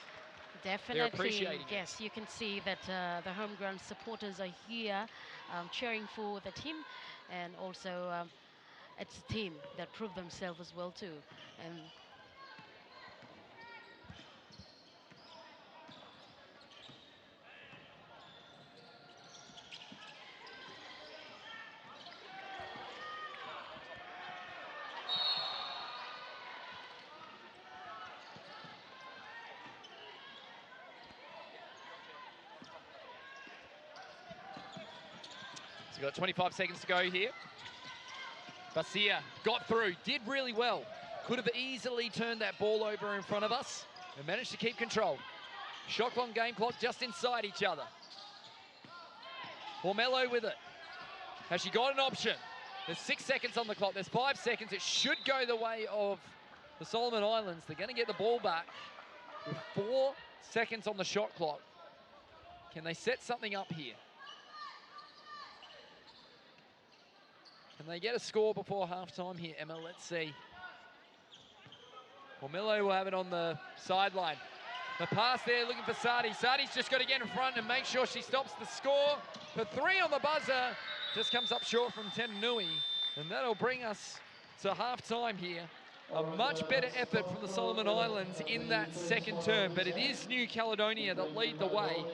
Speaker 3: Definitely,
Speaker 2: they're appreciating
Speaker 3: yes,
Speaker 2: it.
Speaker 3: You can see that the home ground supporters are here cheering for the team, and also it's a team that proved themselves as well too. And
Speaker 2: We've got 25 seconds to go here. Basia got through, did really well. Could have easily turned that ball over in front of us and managed to keep control. Shot clock, game clock just inside each other. Ormello with it. Has she got an option? There's 6 seconds on the clock. There's 5 seconds. It should go the way of the Solomon Islands. They're going to get the ball back with 4 seconds on the shot clock. Can they set something up here? Can they get a score before halftime here, Emma? Let's see. Ormello will have it on the sideline. The pass there, looking for Sadi. Sadi's just got to get in front and make sure she stops the score. For 3 on the buzzer, just comes up short from Tetanui. And that'll bring us to halftime here A much better effort from the Solomon Islands in that second term, but it is New Caledonia that lead the way,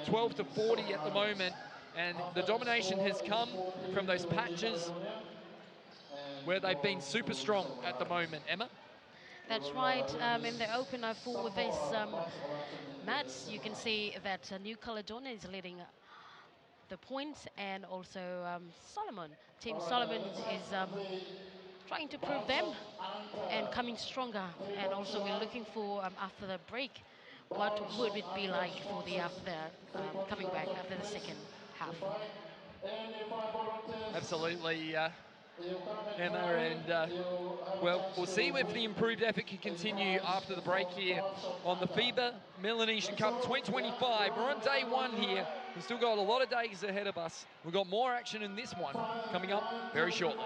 Speaker 2: 12 to 40 at the moment, and the domination has come from those patches where they've been super strong at the moment. Emma?
Speaker 3: That's right. In the opener for this match, you can see that New Caledonia is leading the points, and also Team Solomon is trying to prove them and coming stronger. And also we're looking for after the break, what would it be like for the coming back after the second half?
Speaker 2: Absolutely, Emma, and well, we'll see if the improved effort can continue after the break here on the FIBA Melanesian Cup 2025. We're on day one here. We've still got a lot of days ahead of us. We've got more action in this one coming up very shortly.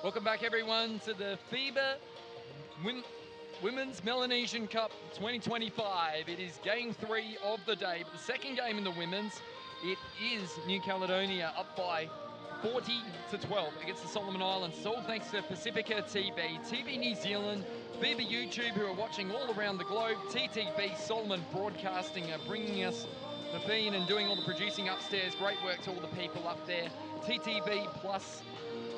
Speaker 2: Welcome back, everyone, to the FIBA Women's Melanesian Cup 2025. It is game 3 of the day, but the second game in the women's, it is New Caledonia up by 40-12 against the Solomon Islands. It's all thanks to Pacifica TV, TV New Zealand, FIBA YouTube, who are watching all around the globe, TTV, Solomon Broadcasting are bringing us the feed and doing all the producing upstairs. Great work to all the people up there. TTV Plus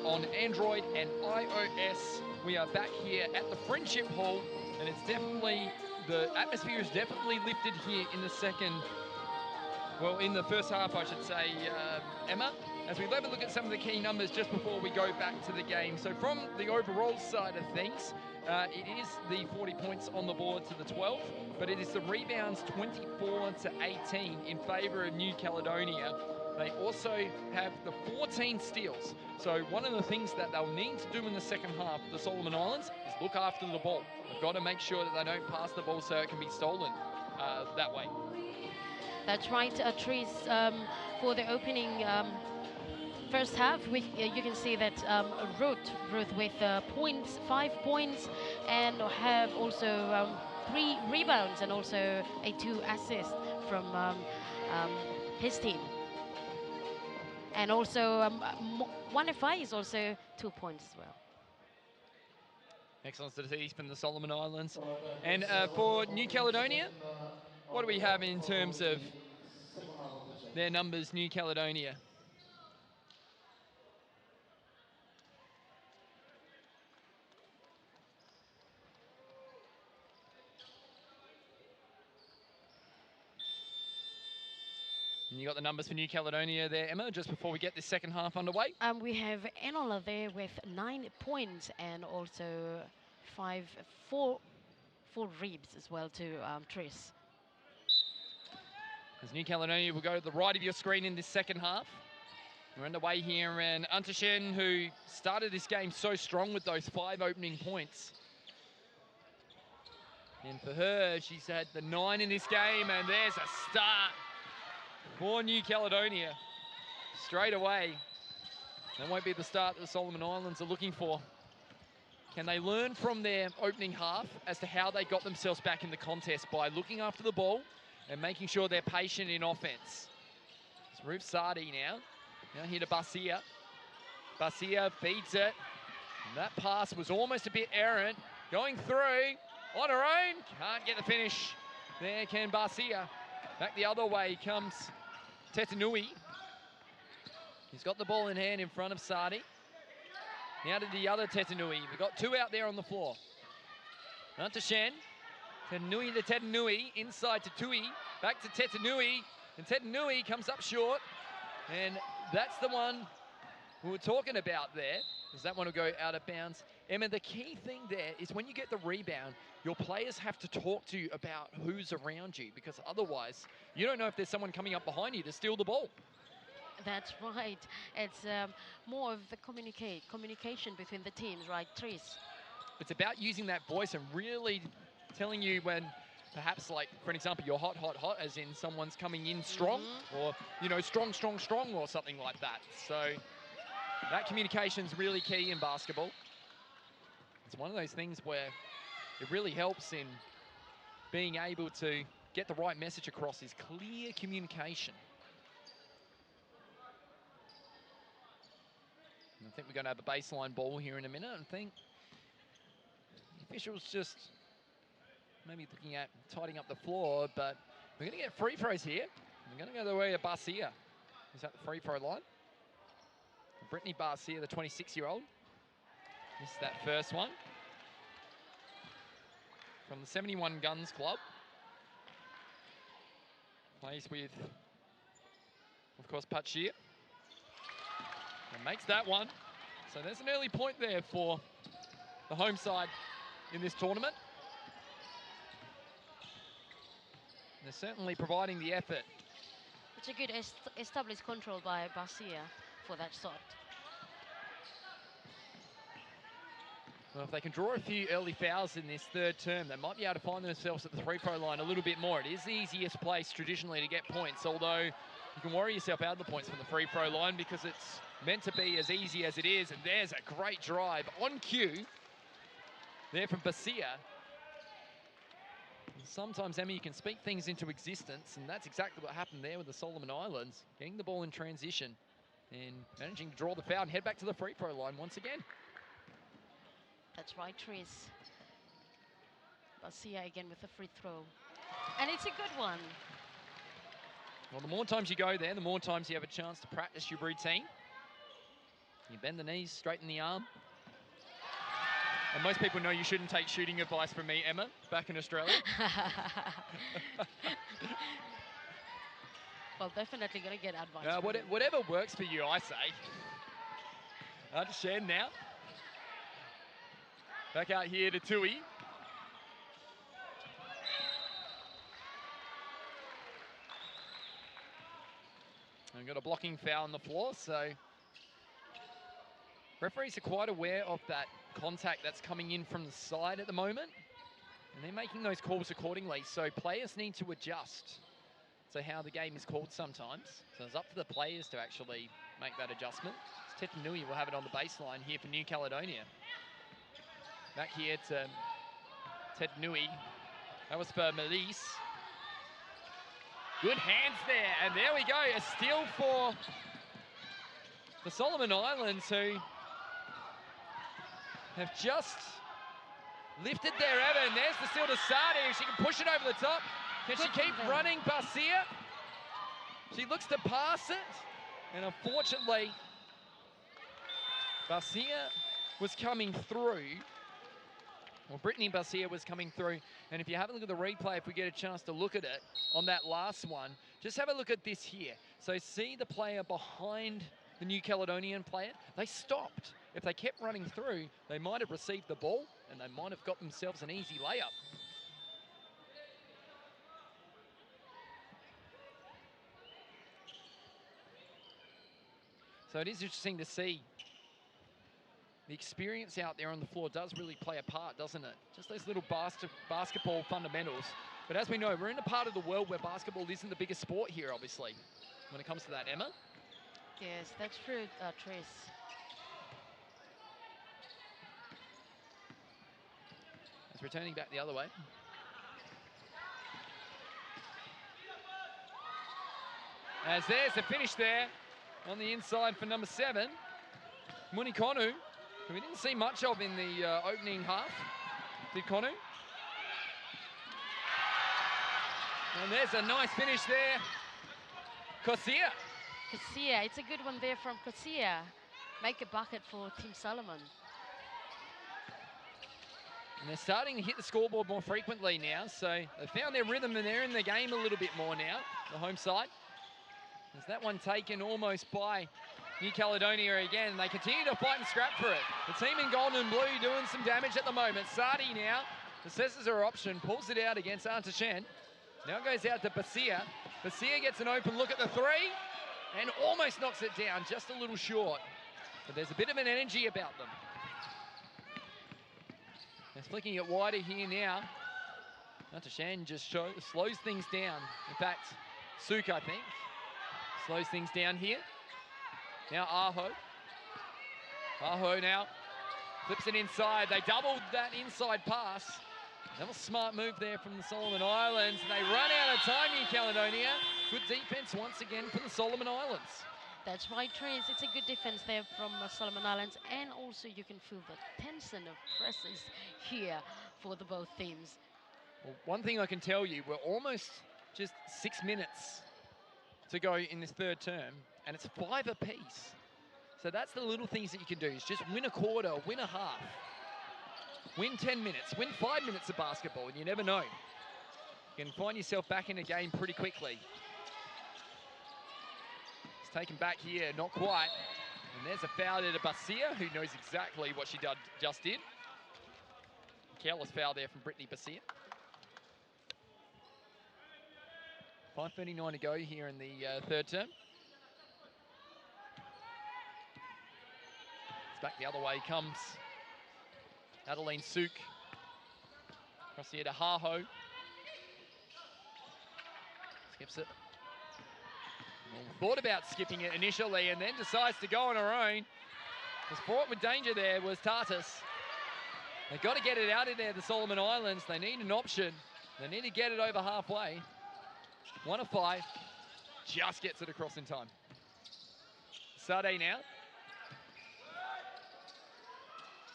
Speaker 2: on Android and iOS. We are back here at the Friendship Hall, and it's definitely, the atmosphere is definitely lifted here in the in the first half, I should say, Emma, as we have a look at some of the key numbers just before we go back to the game. So from the overall side of things, it is the 40 points on the board to the 12, but it is the rebounds 24-18 in favour of New Caledonia. They also have the 14 steals. So one of the things that they'll need to do in the second half, the Solomon Islands, is look after the ball. They've got to make sure that they don't pass the ball so it can be stolen that way.
Speaker 3: That's right, Tris. For the opening first half, you can see that Ruth with 5 points, and have also 3 rebounds and also 2 assists from his team. And also Wanifai is also 2 points as well.
Speaker 2: Excellent to see from the Solomon Islands. And for New Caledonia, what do we have in terms of their numbers, New Caledonia? And you got the numbers for New Caledonia there, Emma, just before we get this second half underway.
Speaker 3: We have Enola there with 9 points and also 4 ribs as well to Tris.
Speaker 2: As New Caledonia will go to the right of your screen in this second half. We're underway here, and Antashen, who started this game so strong with those 5 opening points. And for her, she's had the 9 in this game, and there's a start for New Caledonia straight away. That won't be the start that the Solomon Islands are looking for. Can they learn from their opening half as to how they got themselves back in the contest by looking after the ball and making sure they're patient in offense? It's Ruth Sardi now here to Basia. Basia feeds it. And that pass was almost a bit errant. Going through on her own. Can't get the finish. There can Basia. Back the other way comes Tetanui. He's got the ball in hand in front of Sardi. Now to the other Tetanui. We've got 2 out there on the floor. Antashen. Tetanui to Tetanui. Inside to Tui. Back to Tetanui. And Tetanui comes up short. And that's the one we were talking about there. Does that one will go out of bounds? Emma, the key thing there is when you get the rebound, your players have to talk to you about who's around you, because otherwise you don't know if there's someone coming up behind you to steal the ball.
Speaker 3: That's right. It's more of the communication between the teams, right, Tris? It's
Speaker 2: about using that voice and really telling you when perhaps, like, for an example, you're hot, hot, hot, as in someone's coming in strong, or, you know, strong, strong, strong, or something like that. So that communication's really key in basketball. It's one of those things where it really helps in being able to get the right message across, is clear communication. And I think we're going to have a baseline ball here in a minute. I think the officials just maybe looking at tidying up the floor, but we're going to get free throws here. We're going to go the way of Barcia. Is that the free throw line? Brittany Barcia, the 26-year-old. This is that first one. From the 71 Guns Club. Plays with, of course, Pachir. And makes that one. So there's an early point there for the home side in this tournament. They're certainly providing the effort.
Speaker 3: It's a good established control by Basia for that shot.
Speaker 2: Well, if they can draw a few early fouls in this third term, they might be able to find themselves at the free throw line a little bit more. It is the easiest place traditionally to get points, although you can worry yourself out of the points from the free throw line because it's meant to be as easy as it is. And there's a great drive on cue there from Basia. And sometimes, Emma, you can speak things into existence, and that's exactly what happened there with the Solomon Islands, getting the ball in transition and managing to draw the foul and head back to the free throw line once again.
Speaker 3: That's right, Tris. Basia again with the free throw. And it's a good one.
Speaker 2: Well, the more times you go there, the more times you have a chance to practice your routine. You bend the knees, straighten the arm. And most people know you shouldn't take shooting advice from me, Emma, back in Australia.
Speaker 3: Well, definitely going to get advice.
Speaker 2: Whatever works for you, I say. Understand now. Back out here to Tui. And got a blocking foul on the floor, so referees are quite aware of that contact that's coming in from the side at the moment, and they're making those calls accordingly. So players need to adjust to how the game is called sometimes. So it's up to the players to actually make that adjustment. Tetanui will have it on the baseline here for New Caledonia. Back here to Tetanui. That was for Melise. Good hands there, and there we go, a steal for the Solomon Islands, who have just lifted their effort, and there's the steal to Sadi. She can push it over the top. Can she keep running, Basia? She looks to pass it, and unfortunately, Basia was coming through. Well, Brittany Basia was coming through, and if you have a look at the replay, if we get a chance to look at it on that last one, just have a look at this here. So see the player behind the New Caledonian player? They stopped. If they kept running through, they might have received the ball, and they might have got themselves an easy layup. So it is interesting to see. The experience out there on the floor does really play a part, doesn't it? Just those little basketball fundamentals. But as we know, we're in a part of the world where basketball isn't the biggest sport here, obviously, when it comes to that, Emma.
Speaker 3: Yes, that's true, Tris.
Speaker 2: It's returning back the other way. As there's a finish there on the inside for number 7, Munikonu, who we didn't see much of in the opening half. Did Konu? And there's a nice finish there. Kosia.
Speaker 3: Kosia, it's a good one there from Kosia. Make a bucket for Team Solomon.
Speaker 2: And they're starting to hit the scoreboard more frequently now, so they found their rhythm and they're in the game a little bit more now, the home side. There's that one taken almost by New Caledonia again. They continue to fight and scrap for it. The team in gold and blue doing some damage at the moment. Sadi now, assesses her option, pulls it out against Antashen. Now goes out to Basia. Basia gets an open look at the three and almost knocks it down, just a little short. But there's a bit of an energy about them. They're flicking it wider here now. Antashen just slows things down. In fact, Suk, I think, slows things down here. Now Aho. Aho now flips it inside. They doubled that inside pass. That was a smart move there from the Solomon Islands. And they run out of time, New Caledonia. Good defense once again from the Solomon Islands.
Speaker 3: That's right, Tris. It's a good defense there from Solomon Islands. And also you can feel the tension of presses here for the both teams.
Speaker 2: Well, one thing I can tell you, we're almost just 6 minutes to go in this third term, and it's 5 apiece. So that's the little things that you can do, is just win a quarter, win a half, win 10 minutes, win 5 minutes of basketball, and you never know. You can find yourself back in a game pretty quickly. It's taken back here, not quite. And there's a foul there to Basia, who knows exactly what she just did. Careless foul there from Brittany Basia. 5:39 to go here in the third term. It's back the other way comes Adeline Suk. Across here to Haho. Skips it. Thought about skipping it initially and then decides to go on her own. Was fraught with danger there was Tartus. They've got to get it out of there, the Solomon Islands. They need an option. They need to get it over halfway. 1 of 5. Just gets it across in time. Sade now.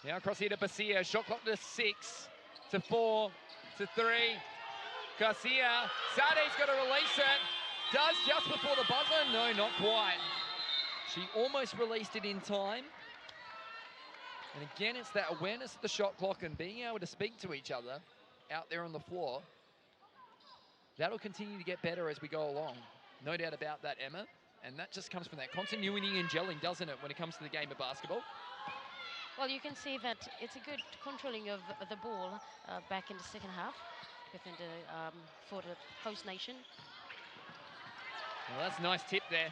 Speaker 2: Now across here to Basia. Shot clock to 6, to 4, to 3. Garcia. Sade's got to release it. Does just before the buzzer. No, not quite. She almost released it in time. And again, it's that awareness of the shot clock and being able to speak to each other out there on the floor. That'll continue to get better as we go along. No doubt about that, Emma. And that just comes from that continuity and gelling, doesn't it, when it comes to the game of basketball?
Speaker 3: Well, you can see that it's a good controlling of the ball back in the second half within the for the host nation.
Speaker 2: Well, that's a nice tip there.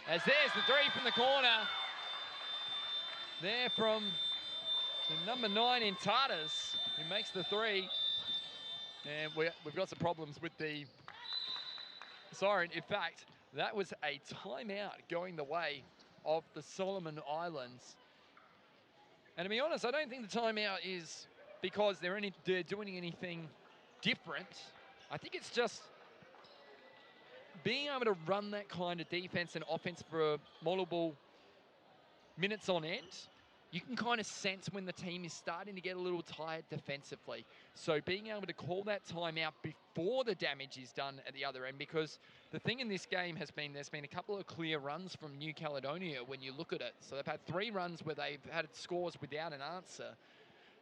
Speaker 2: As there's the 3 from the corner. There from the number 9 in Tartas, who makes the 3. And we've got some problems with the siren. In fact, that was a timeout going the way of the Solomon Islands. And to be honest, I don't think the timeout is because they're doing anything different. I think it's just being able to run that kind of defense and offense for multiple minutes on end. You can kind of sense when the team is starting to get a little tired defensively. So being able to call that timeout before the damage is done at the other end, because the thing in this game has been there's been a couple of clear runs from New Caledonia when you look at it. So they've had 3 runs where they've had scores without an answer.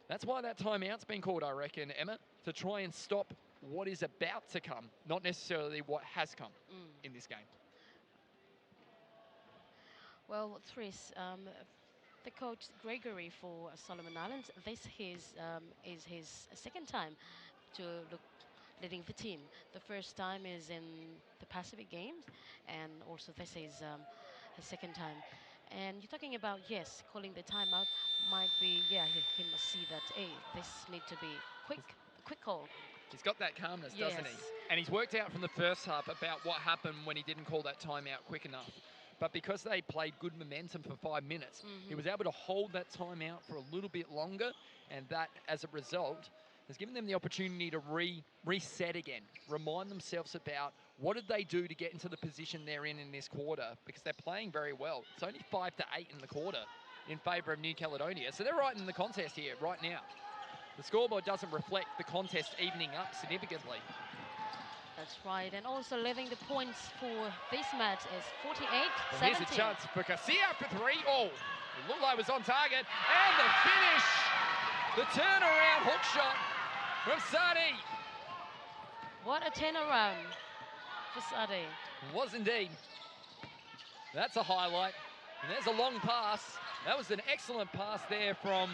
Speaker 2: That's why that timeout's been called, I reckon, Emma, to try and stop what is about to come, not necessarily what has come in this game.
Speaker 3: Well, Tris, the coach Gregory for Solomon Islands, this is his second time to leading the team. The first time is in the Pacific Games, and also this is his second time. And you're talking about, yes, calling the timeout might be, yeah, he must see that, hey, this need to be quick call.
Speaker 2: He's got that calmness,
Speaker 3: Yes.
Speaker 2: doesn't he? And he's worked out from the first half about what happened when he didn't call that timeout quick enough. But because they played good momentum for 5 minutes, he was able to hold that timeout for a little bit longer, and that, as a result, has given them the opportunity to reset again, remind themselves about what did they do to get into the position they're in this quarter, because they're playing very well. It's only 5 to 8 in the quarter in favour of New Caledonia, so they're right in the contest here right now. The scoreboard doesn't reflect the contest evening up significantly.
Speaker 3: That's right, and also leading the points for this match is 48-17.
Speaker 2: Well, here's a chance for Garcia for 3. Oh, it looked like it was on target. And the finish, the turnaround hook shot from Sade.
Speaker 3: What a turnaround for Sade.
Speaker 2: Was indeed. That's a highlight. And there's a long pass. That was an excellent pass there from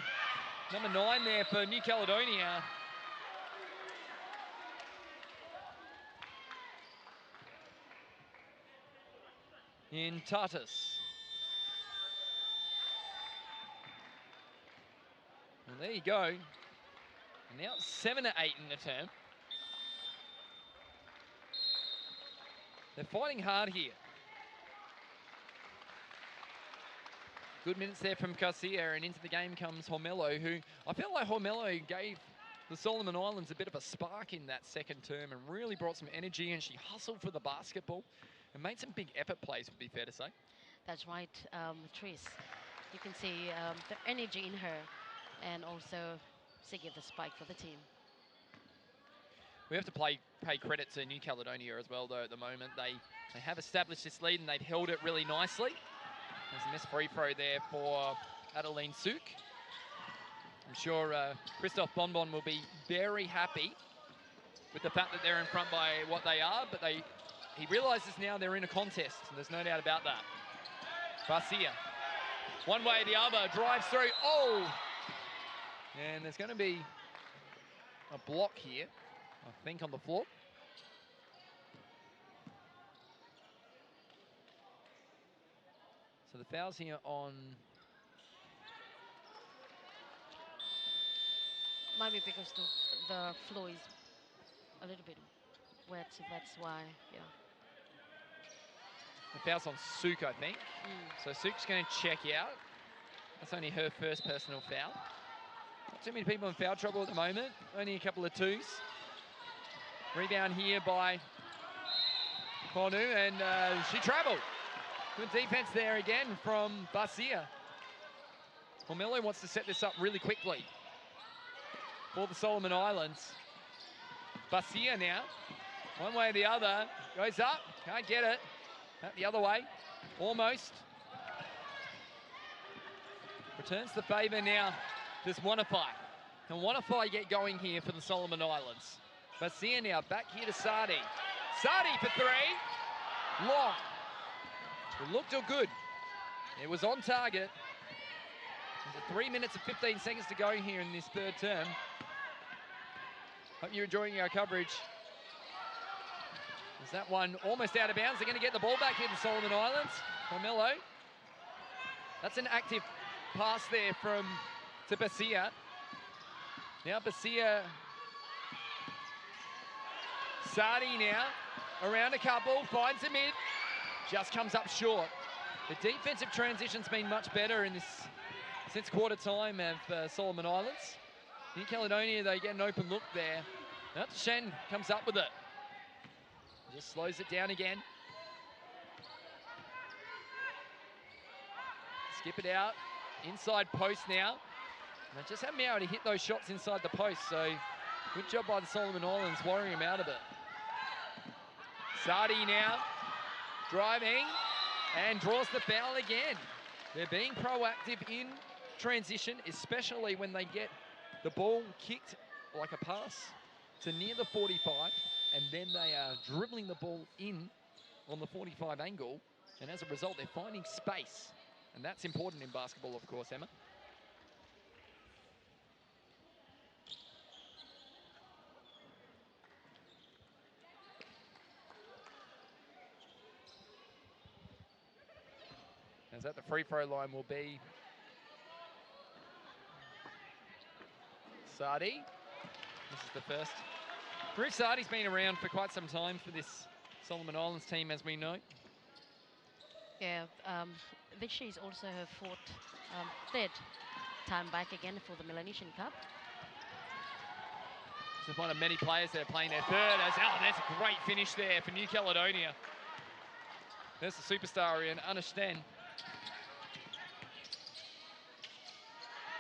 Speaker 2: number 9 there for New Caledonia. In Tartus. Well, there you go. And now it's 7 to 8 in the term. They're fighting hard here. Good minutes there from Garcia, and into the game comes Hormelo, who I feel like Hormelo gave the Solomon Islands a bit of a spark in that second term and really brought some energy, and she hustled for the basketball and made some big effort plays, would be fair to say.
Speaker 3: That's right, Tris. You can see the energy in her, and also she gave the spike for the team.
Speaker 2: We have to pay credit to New Caledonia as well, though, at the moment. They have established this lead, and they've held it really nicely. There's a missed free throw there for Adeline Souk. I'm sure Christophe Bonbon will be very happy with the fact that they're in front by what they are, but he realises now they're in a contest, and there's no doubt about that. Garcia, one way or the other, drives through. Oh! And there's going to be a block here, I think, on the floor. So the foul's here on...
Speaker 3: Might be because the floor is a little bit That's why, yeah.
Speaker 2: The foul's on Suk, I think. So Suk's going to check out. That's only her first personal foul. Not too many people in foul trouble at the moment. Only a couple of twos. Rebound here by Konu, and she travelled. Good defense there again from Basia. Pomelo wants to set this up really quickly for the Solomon Islands. Basia now, one way or the other, goes up, can't get it. Back the other way, almost. Returns the favour now. Does Wanafai. Can Wanafai get going here for the Solomon Islands? Basia now back here to Sadi. Sadi for three. Long. It looked all good. It was on target. There's 3 minutes and 15 seconds to go here in this third term. Hope you're enjoying our coverage. Is that one almost out of bounds? They're going to get the ball back here to Solomon Islands. Carmelo. That's an active pass there to Basia. Now Basia. Sadi now. Around a couple. Finds the mid. Just comes up short. The defensive transition's been much better in this since quarter time of Solomon Islands. New Caledonia, they get an open look there. Now Shen comes up with it. Just slows it down again. Skip it out. Inside post now. And they just haven't been able to hit those shots inside the post, so good job by the Solomon Islands worrying them out of it. Sadi now, driving, and draws the foul again. They're being proactive in transition, especially when they get the ball kicked like a pass to near the 45, and then they are dribbling the ball in on the 45 angle, and as a result, they're finding space. And that's important in basketball, of course, Emma. As at the free throw line will be Sadi. This is the first. Ruth Sadi's been around for quite some time for this Solomon Islands team, as we know.
Speaker 3: Yeah, this is also her third time back again for the Melanesian Cup.
Speaker 2: This is one of many players that are playing their third. That's a great finish there for New Caledonia. There's the superstar in Anashten.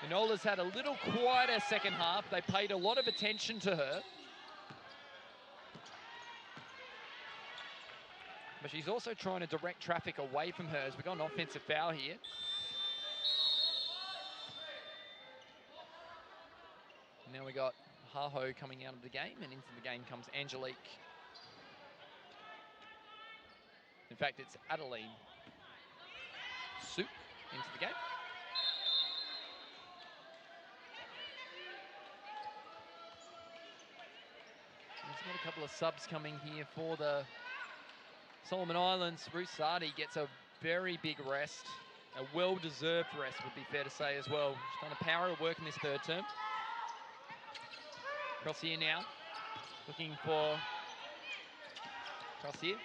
Speaker 2: Enola's had a little quieter second half. They paid a lot of attention to her. But she's also trying to direct traffic away from her as we've got an offensive foul here. And now we got Haho coming out of the game, and into the game comes Angelique. In fact, it's Adeline Suk into the game. There's got a couple of subs coming here for the Solomon Islands. Ruth Sadi gets a very big rest, a well-deserved rest would be fair to say as well. She's done a power of work in this third term. Cross here now, looking for cross here.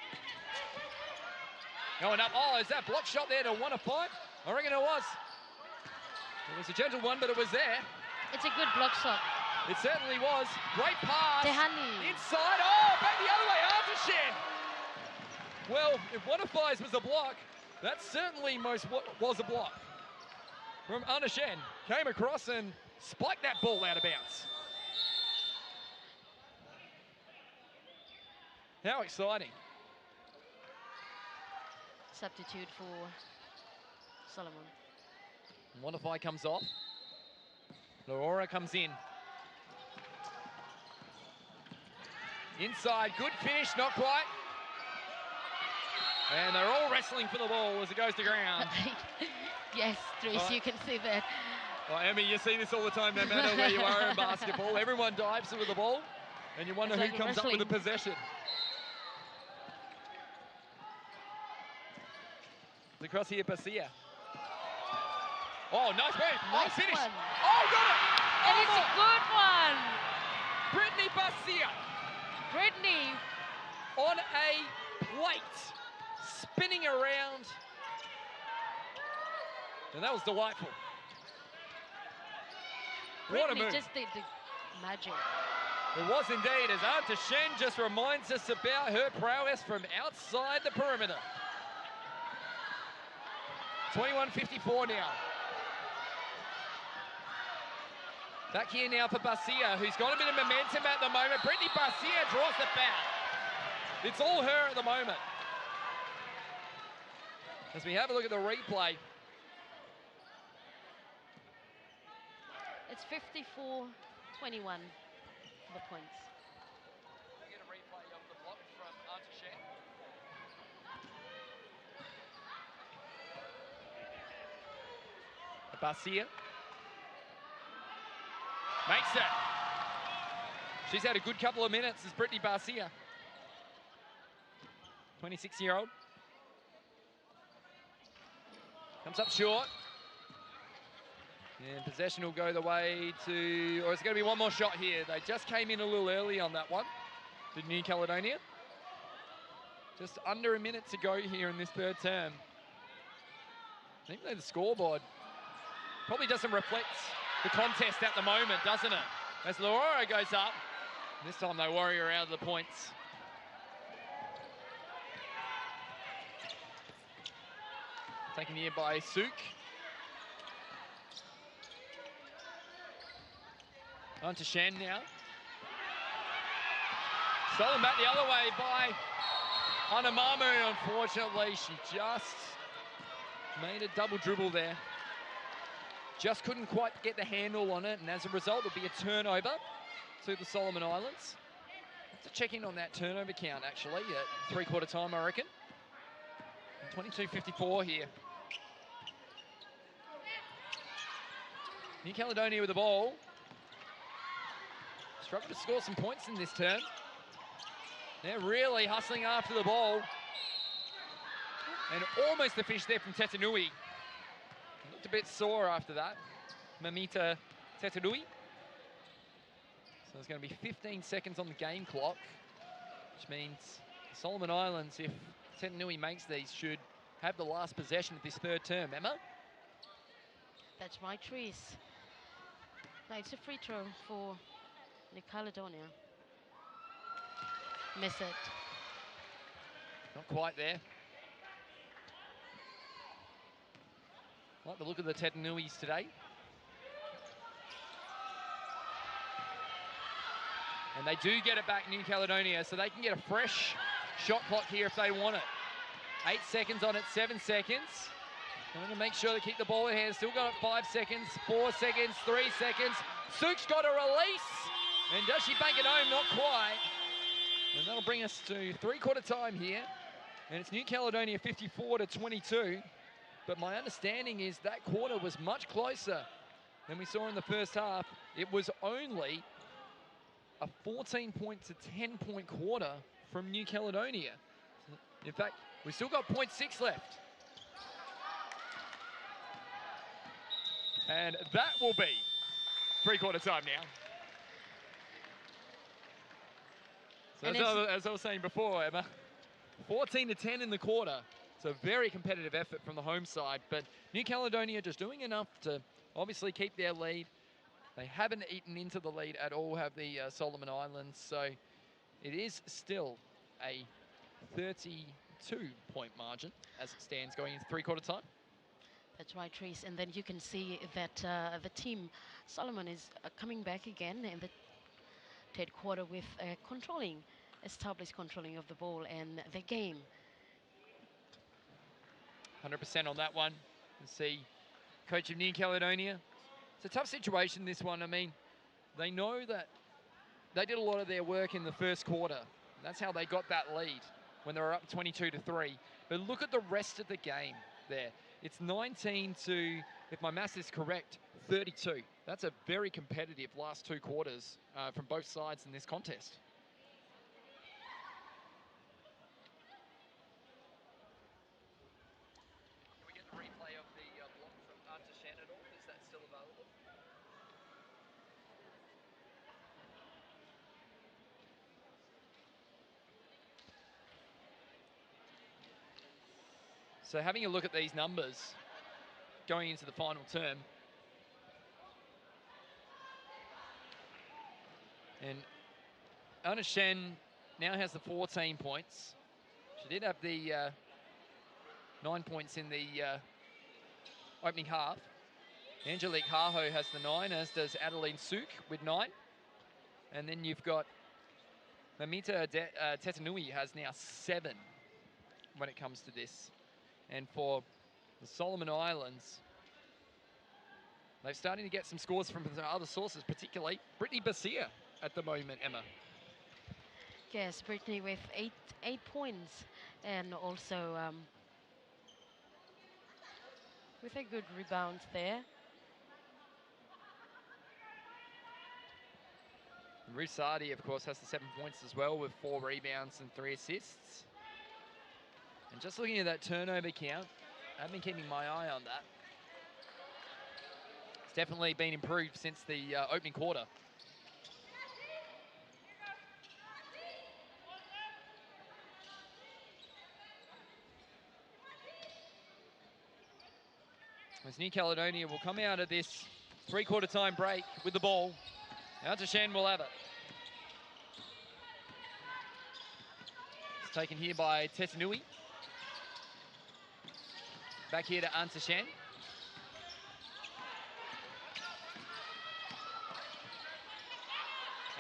Speaker 2: Going up, oh, is that block shot there to Wanafai? I reckon it was. It was a gentle one, but it was there.
Speaker 3: It's a good block shot.
Speaker 2: It certainly was. Great pass.
Speaker 3: Tehani.
Speaker 2: Inside. Oh, back the other way. Artishan. Well, if Wanafai's was a block, that certainly was a block. From Anashen. Came across and spiked that ball out of bounds. How exciting.
Speaker 3: Substitute for Solomon.
Speaker 2: Wanafai comes off. Laura comes in. Inside, good finish, not quite. And they're all wrestling for the ball as it goes to ground.
Speaker 3: Yes, Trish, you can see that.
Speaker 2: Well, Emmy, you see this all the time, no matter where you are in basketball. Everyone dives for the ball, and you wonder who comes up with the possession. Across here, Basia. Oh, nice move.
Speaker 3: Nice
Speaker 2: finish.
Speaker 3: one.
Speaker 2: Oh, got it.
Speaker 3: And it's a good one.
Speaker 2: Brittany Basia.
Speaker 3: Brittany
Speaker 2: on a plate, spinning around. And that was delightful. What a
Speaker 3: Brittany
Speaker 2: move.
Speaker 3: just did the magic.
Speaker 2: It was indeed, as Anta Shen just reminds us about her prowess from outside the perimeter. 21:54 now. Back here now for Barcia, who's got a bit of momentum at the moment. Brittany Barcia draws the foul. It's all her at the moment. As we have a look at the replay.
Speaker 3: It's 54-21 for the points.
Speaker 2: We get a replay of the block from Anta Shen. Barcia makes it. She's had a good couple of minutes as Brittany Barcia. 26-year-old. Comes up short. And possession will go the way to, or it's going to be one more shot here. They just came in a little early on that one, the New Caledonia. Just under a minute to go here in this third term. Even though the scoreboard probably doesn't reflect the contest at the moment, doesn't it? As Laura goes up, this time they worry her out of the points. Taken here by Sook. On to Shen now. Stolen back the other way by Hanamamu. Unfortunately, she just made a double dribble there. Just couldn't quite get the handle on it, and as a result, it'll be a turnover to the Solomon Islands. Have to check in on that turnover count, actually, at three-quarter time, I reckon. 22:54 here. New Caledonia with the ball. Struggled to score some points in this term. They're really hustling after the ball. And almost the finish there from Tetanui. Looked a bit sore after that. Mamita Tetanui. So there's going to be 15 seconds on the game clock, which means Solomon Islands, if Tetanui makes these, should have the last possession of this third term. Emma?
Speaker 3: That's right, Trees. No, it's a free throw for New Caledonia. Miss it.
Speaker 2: Not quite there. Like the look of the Tetanuis today. And they do get it back, New Caledonia, so they can get a fresh shot clock here if they want it. 8 seconds on it, 7 seconds. Trying to make sure they keep the ball in hand. Still got it 5 seconds, 4 seconds, 3 seconds. Sook's got a release. And does she bank it home? Not quite. And that'll bring us to three-quarter time here. And it's New Caledonia 54-22. But my understanding is that quarter was much closer than we saw in the first half. It was only a 14-point to 10-point quarter from New Caledonia. In fact, we still got 0.6 left. And that will be three-quarter time now. So as I was saying before, Emma, 14-10 in the quarter. It's a very competitive effort from the home side, but New Caledonia just doing enough to obviously keep their lead. They haven't eaten into the lead at all, have the Solomon Islands, so it is still a 32-point margin as it stands going into three-quarter time.
Speaker 3: That's right, Trace. And then you can see that the team, Solomon, is coming back again in the third quarter with established controlling of the ball and the game.
Speaker 2: 100% on that one. You see coach of New Caledonia. It's a tough situation, this one. I mean, they know that they did a lot of their work in the first quarter. That's how they got that lead when they were up 22-3. But look at the rest of the game there. It's 19 to, if my math is correct, 32. That's a very competitive last two quarters from both sides in this contest. Can we get the replay of the block from Anta Shen at all? Is that still available? So having a look at these numbers going into the final term. And Anna Shen now has the 14 points. She did have the 9 points in the opening half. Angelique Haho has the 9, as does Adeline Souk with 9. And then you've got Mamita Tetanui has now 7 when it comes to this. And for the Solomon Islands, they're starting to get some scores from other sources, particularly Brittany Basia at the moment, Emma.
Speaker 3: Yes, Brittany with eight points, and also with a good rebound there.
Speaker 2: Rusardi, of course, has the 7 points as well with 4 rebounds and 3 assists. And just looking at that turnover count, I've been keeping my eye on that. It's definitely been improved since the opening quarter. As New Caledonia will come out of this three-quarter time break with the ball. Now to Shen will have it. It's taken here by Tetanui. Back here to Anta Shen.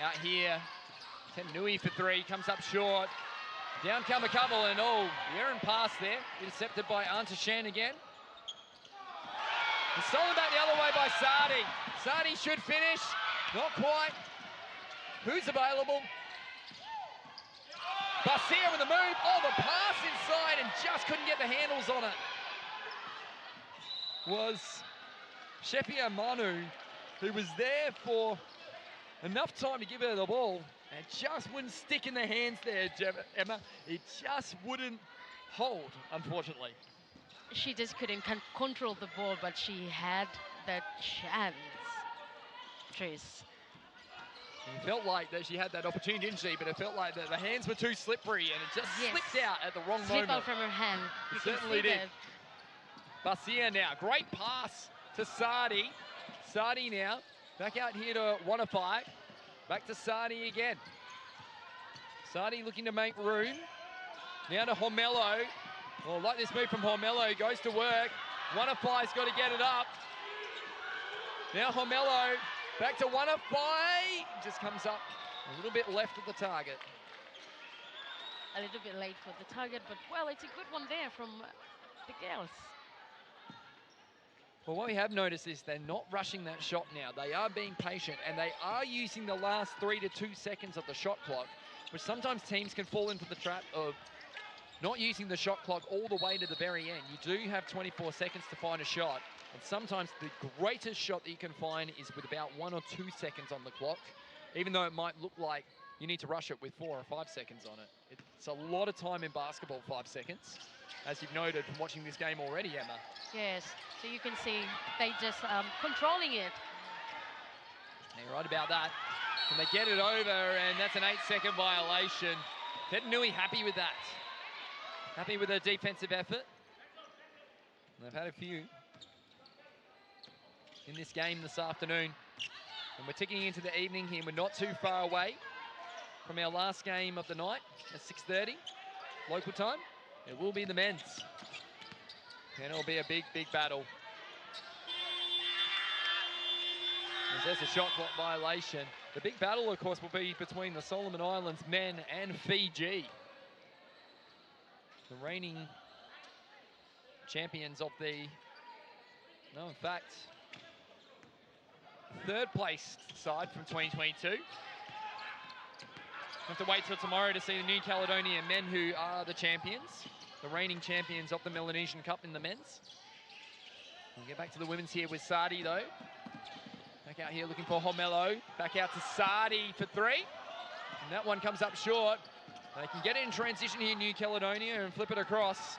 Speaker 2: Out here, Tetanui for 3, comes up short. Down come a couple, and the errant pass there, intercepted by Anta Shen again. And stolen back the other way by Sardi. Sardi should finish, not quite. Who's available? Basia with the move. The pass inside and just couldn't get the handles on it. Was Shefia Manu, who was there for enough time to give her the ball and just wouldn't stick in the hands there, Emma. It just wouldn't hold, unfortunately.
Speaker 3: She just couldn't control the ball, but she had that chance, Tris.
Speaker 2: It felt like that she had that opportunity, didn't she? But it felt like that the hands were too slippery and it just slipped out at the wrong moment.
Speaker 3: Slip out from her hand.
Speaker 2: It certainly did. Basia now, great pass to Sardi. Sardi now, back out here to Wanafai. Back to Sardi again. Sardi looking to make room. Now to Hormello. Well, like this move from Hormello, goes to work. Wanafai's got to get it up. Now Hormello, back to Wanafai. Just comes up a little bit left of the target.
Speaker 3: A little bit late for the target, but well, it's a good one there from the girls.
Speaker 2: Well, what we have noticed is they're not rushing that shot now. They are being patient, and they are using the last 3 to 2 seconds of the shot clock, which sometimes teams can fall into the trap of not using the shot clock all the way to the very end. You do have 24 seconds to find a shot, and sometimes the greatest shot that you can find is with about 1 or 2 seconds on the clock, even though it might look like you need to rush it with 4 or 5 seconds on it. It's a lot of time in basketball, 5 seconds, as you've noted from watching this game already, Emma.
Speaker 3: Yes, so you can see they just controlling it.
Speaker 2: You're right about that. And they get it over, and that's an 8-second violation. Tetanui happy with that. Happy with their defensive effort. And they've had a few in this game this afternoon. And we're ticking into the evening here. We're not too far away from our last game of the night at 6:30 local time. It will be the men's. And it'll be a big, big battle. As there's a shot clock violation. The big battle, of course, will be between the Solomon Islands men and Fiji. The reigning champions of the, no, in fact, third place side from 2022. We'll have to wait till tomorrow to see the New Caledonia men, who are the champions, the reigning champions of the Melanesian Cup in the men's. We'll get back to the women's here with Sardi, though. Back out here looking for Hormello. Back out to Sardi for 3. And that one comes up short. They can get it in transition here, New Caledonia, and flip it across.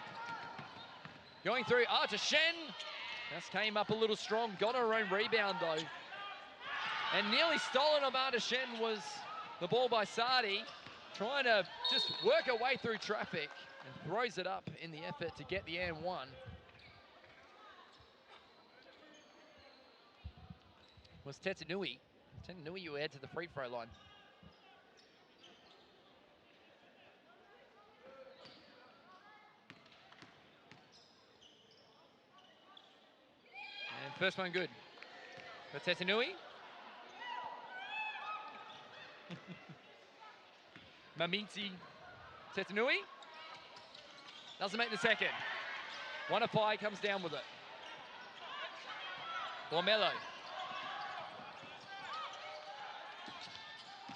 Speaker 2: Going through, to Shen. Just came up a little strong. Got her own rebound, though. And nearly stolen of Arta Shen was the ball by Sardi. Trying to just work her way through traffic. and throws it up in the effort to get the and one. Was Tetanui. Tetanui you add to the free throw line. And first one good for Tetanui. Mamiti Tetanui. Doesn't make the second. Wanafai comes down with it. Hormelo.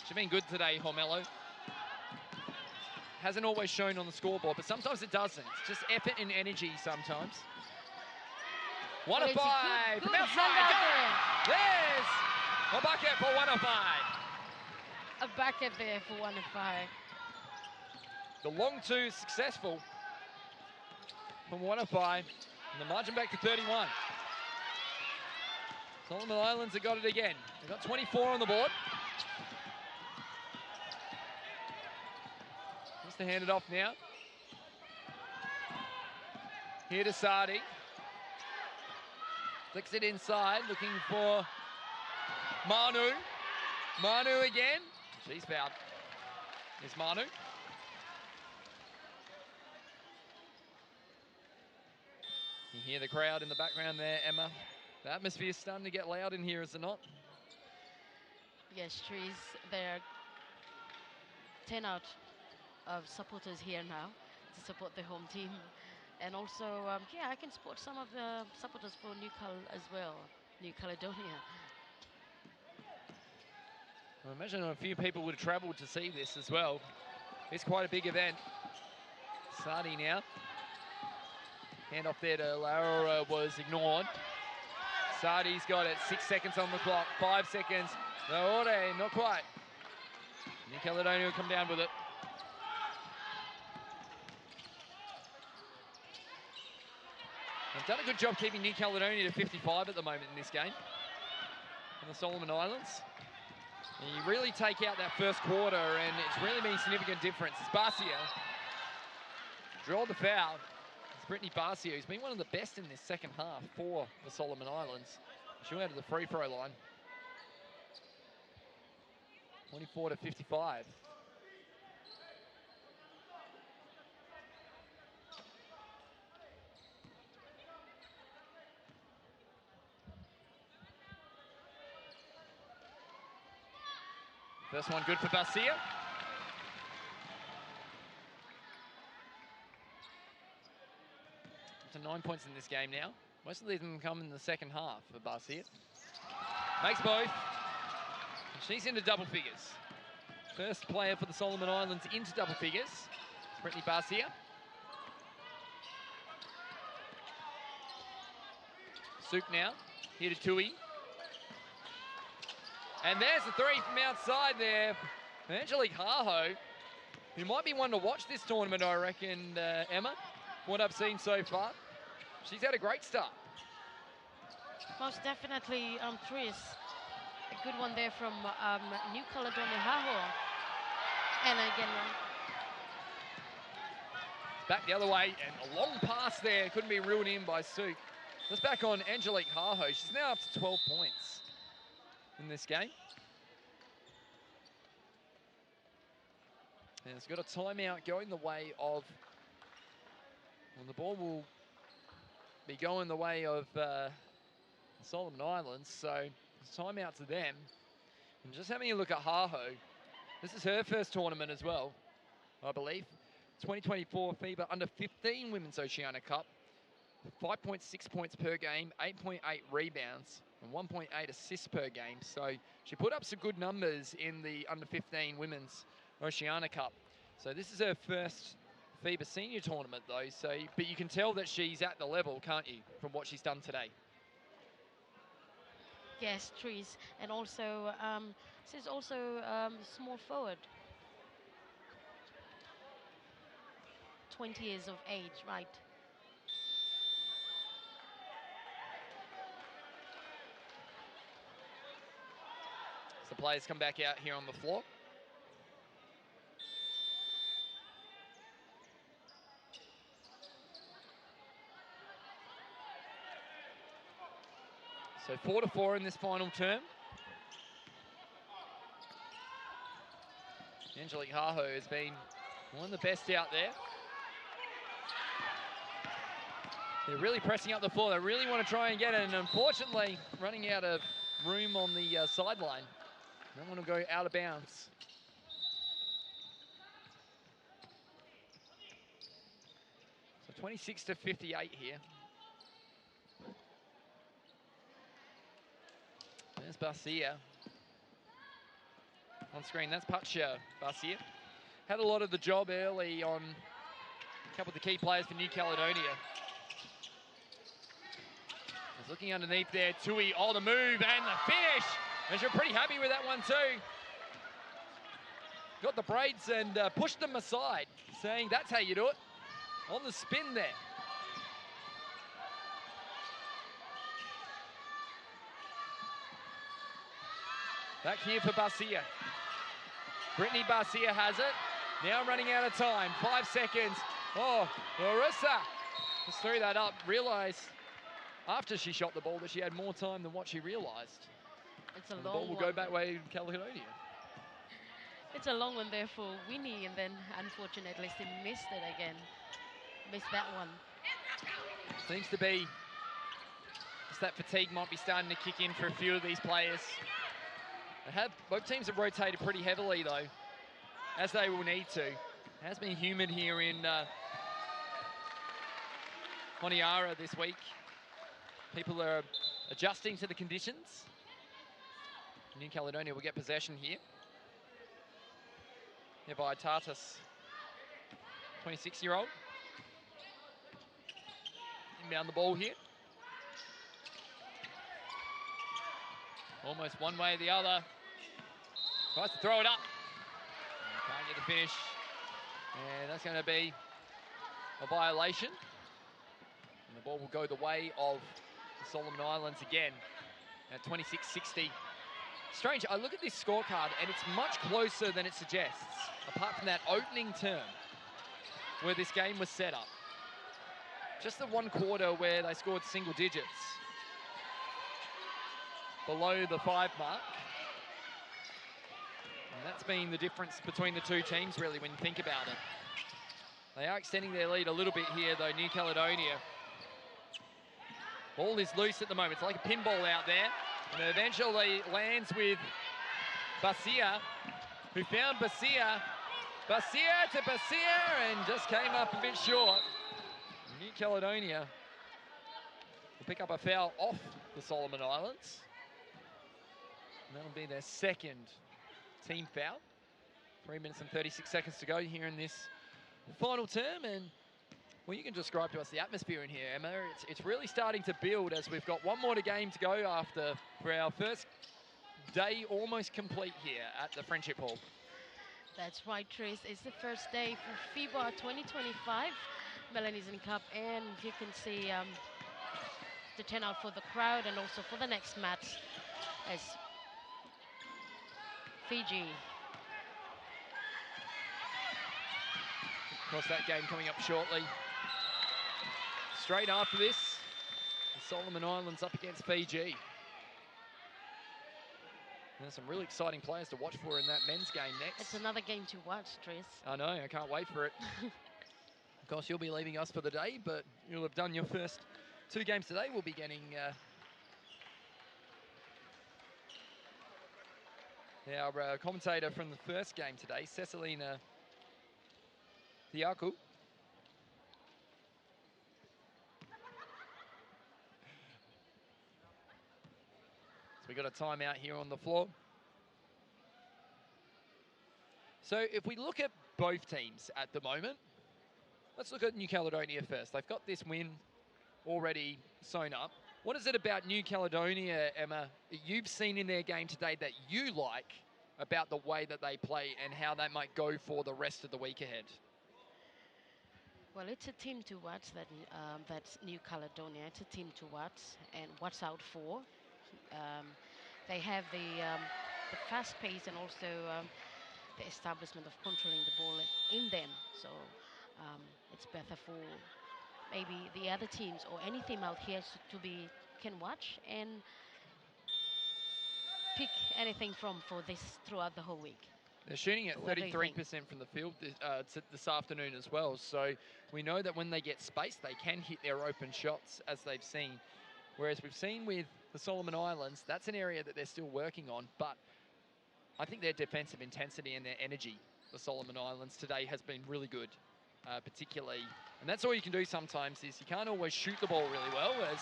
Speaker 2: She's been good today, Hormelo. Hasn't always shown on the scoreboard, but sometimes it doesn't. It's just effort and energy sometimes. Wanafai from outside. There's a bucket for Wanafai.
Speaker 3: A bucket there for Wanafai.
Speaker 2: The long two is successful from Wanafai. And the margin back to 31. Solomon Islands have got it again. They've got 24 on the board. Just to hand it off now. Here to Sadi. Flicks it inside, looking for Manu. Manu again. She's fouled. Here's Manu. You hear the crowd in the background there, Emma. The atmosphere is starting to get loud in here, is it not?
Speaker 3: Yes, Trees. There are 10 out of supporters here now to support the home team. And also, yeah, I can support some of the supporters for New as well, New Caledonia.
Speaker 2: I imagine a few people would have travelled to see this as well. It's quite a big event. Sadi now. Hand off there to Laura was ignored. Sadi's got it, 6 seconds on the clock, 5 seconds. No, not quite. New Caledonia will come down with it. They've done a good job keeping New Caledonia to 55 at the moment in this game on the Solomon Islands. And you really take out that first quarter and it's really been a significant difference. It's Barcia. Draw the foul. It's Brittany Barcia, who's been one of the best in this second half for the Solomon Islands. She'll head to the free throw line. 24 to 55. First one good for Barcia. Up to 9 points in this game now. Most of them come in the second half for Barcia. Makes both. And she's into double figures. First player for the Solomon Islands into double figures. It's Brittany Barcia. Souk now. Here to Tui. And there's the three from outside there. Angelique Harho, who might be one to watch this tournament, I reckon, Emma, what I've seen so far. She's had a great start.
Speaker 3: Most definitely, Tris. A good one there from New Caledonia Harho. And again,
Speaker 2: back the other way, and a long pass there. Couldn't be ruled in by Souk. Let's back on Angelique Harho. She's now up to 12 points in this game. And it's got a timeout going the way of, well, the ball will be going the way of Solomon Islands, so it's timeout to them. And just having a look at Harho, this is her first tournament as well, I believe. 2024 FIBA Under 15 Women's Oceania Cup. 5.6 points per game, 8.8 rebounds, and 1.8 assists per game. So she put up some good numbers in the Under 15 Women's Oceania Cup. So this is her first FIBA senior tournament though, so but you can tell that she's at the level, can't you, from what she's done today?
Speaker 3: yes, Trees. And also, this is also small forward. 20 years of age, right?
Speaker 2: So the players come back out here on the floor. So 4-4 in this final term. Angelique Haho has been one of the best out there. They're really pressing up the floor. They really want to try and get it, and unfortunately, running out of room on the sideline. Don't want to go out of bounds. So 26-58 here. There's Barcia. On screen, that's Pacha Barcia. Had a lot of the job early on a couple of the key players for New Caledonia. He's looking underneath there, Tui, oh, the move and the finish. And you're pretty happy with that one too. Got the braids and pushed them aside, saying that's how you do it. On the spin there. Back here for Barcia. Brittany Barcia has it. Now running out of time, 5 seconds. Oh, Larissa just threw that up, realized after she shot the ball that she had more time than what she realized.
Speaker 3: It's a long
Speaker 2: the ball will
Speaker 3: one.
Speaker 2: go back way to Caledonia.
Speaker 3: It's a long one there for Winnie, and then unfortunately she missed it again. Missed that one.
Speaker 2: Seems to be just that fatigue might be starting to kick in for a few of these players. Both teams have rotated pretty heavily though, as they will need to. It has been humid here in Honiara this week. People are adjusting to the conditions. New Caledonia will get possession here. Here by Tartas, 26-year-old. Inbound the ball here. Almost one way or the other. Tries to throw it up. Can't get the finish. And that's going to be a violation. And the ball will go the way of the Solomon Islands again at 26-60. Strange, I look at this scorecard and it's much closer than it suggests, apart from that opening term where this game was set up. Just the one quarter where they scored single digits below the 5 mark. And that's been the difference between the two teams, really, when you think about it. They are extending their lead a little bit here, though, New Caledonia. Ball is loose at the moment. It's like a pinball out there. And it eventually lands with Barcia, who found Barcia. Barcia to Barcia, and just came up a bit short. New Caledonia will pick up a foul off the Solomon Islands. And that'll be their second team foul. 3 minutes and 36 seconds to go here in this final term. And well, you can describe to us the atmosphere in here, Emma. It's really starting to build as we've got one more game to go after for our first day almost complete here at the Friendship Hall.
Speaker 3: That's right, Tris. It's the first day for FIBA 2025 Melanesian Cup, and you can see the turnout for the crowd and also for the next match as Fiji.
Speaker 2: Of course, that game coming up shortly. Straight after this, the Solomon Islands up against Fiji. There's some really exciting players to watch for in that men's game next.
Speaker 3: It's another game to watch, Tris.
Speaker 2: I know, I can't wait for it. Of course, you'll be leaving us for the day, but you'll have done your first 2 games today. We'll be getting our commentator from the first game today, Cecilina Thiaku. So we got a timeout here on the floor. So if we look at both teams at the moment, let's look at New Caledonia first. They've got this win already sewn up. What is it about New Caledonia, Emma, that you've seen in their game today that you like about the way that they play and how they might go for the rest of the week ahead?
Speaker 3: Well, it's a team to watch, that's New Caledonia. It's a team to watch and watch out for. They have the fast pace and also the establishment of controlling the ball in them. So it's better for maybe the other teams or any team out here can watch and pick anything from for this throughout the whole week?
Speaker 2: They're shooting at
Speaker 3: What do you
Speaker 2: 33% from the field this afternoon as well. So we know that when they get space, they can hit their open shots, as they've seen. Whereas we've seen with the Solomon Islands, that's an area that they're still working on. But I think their defensive intensity and their energy, the Solomon Islands today, has been really good, particularly. And that's all you can do sometimes, is you can't always shoot the ball really well, as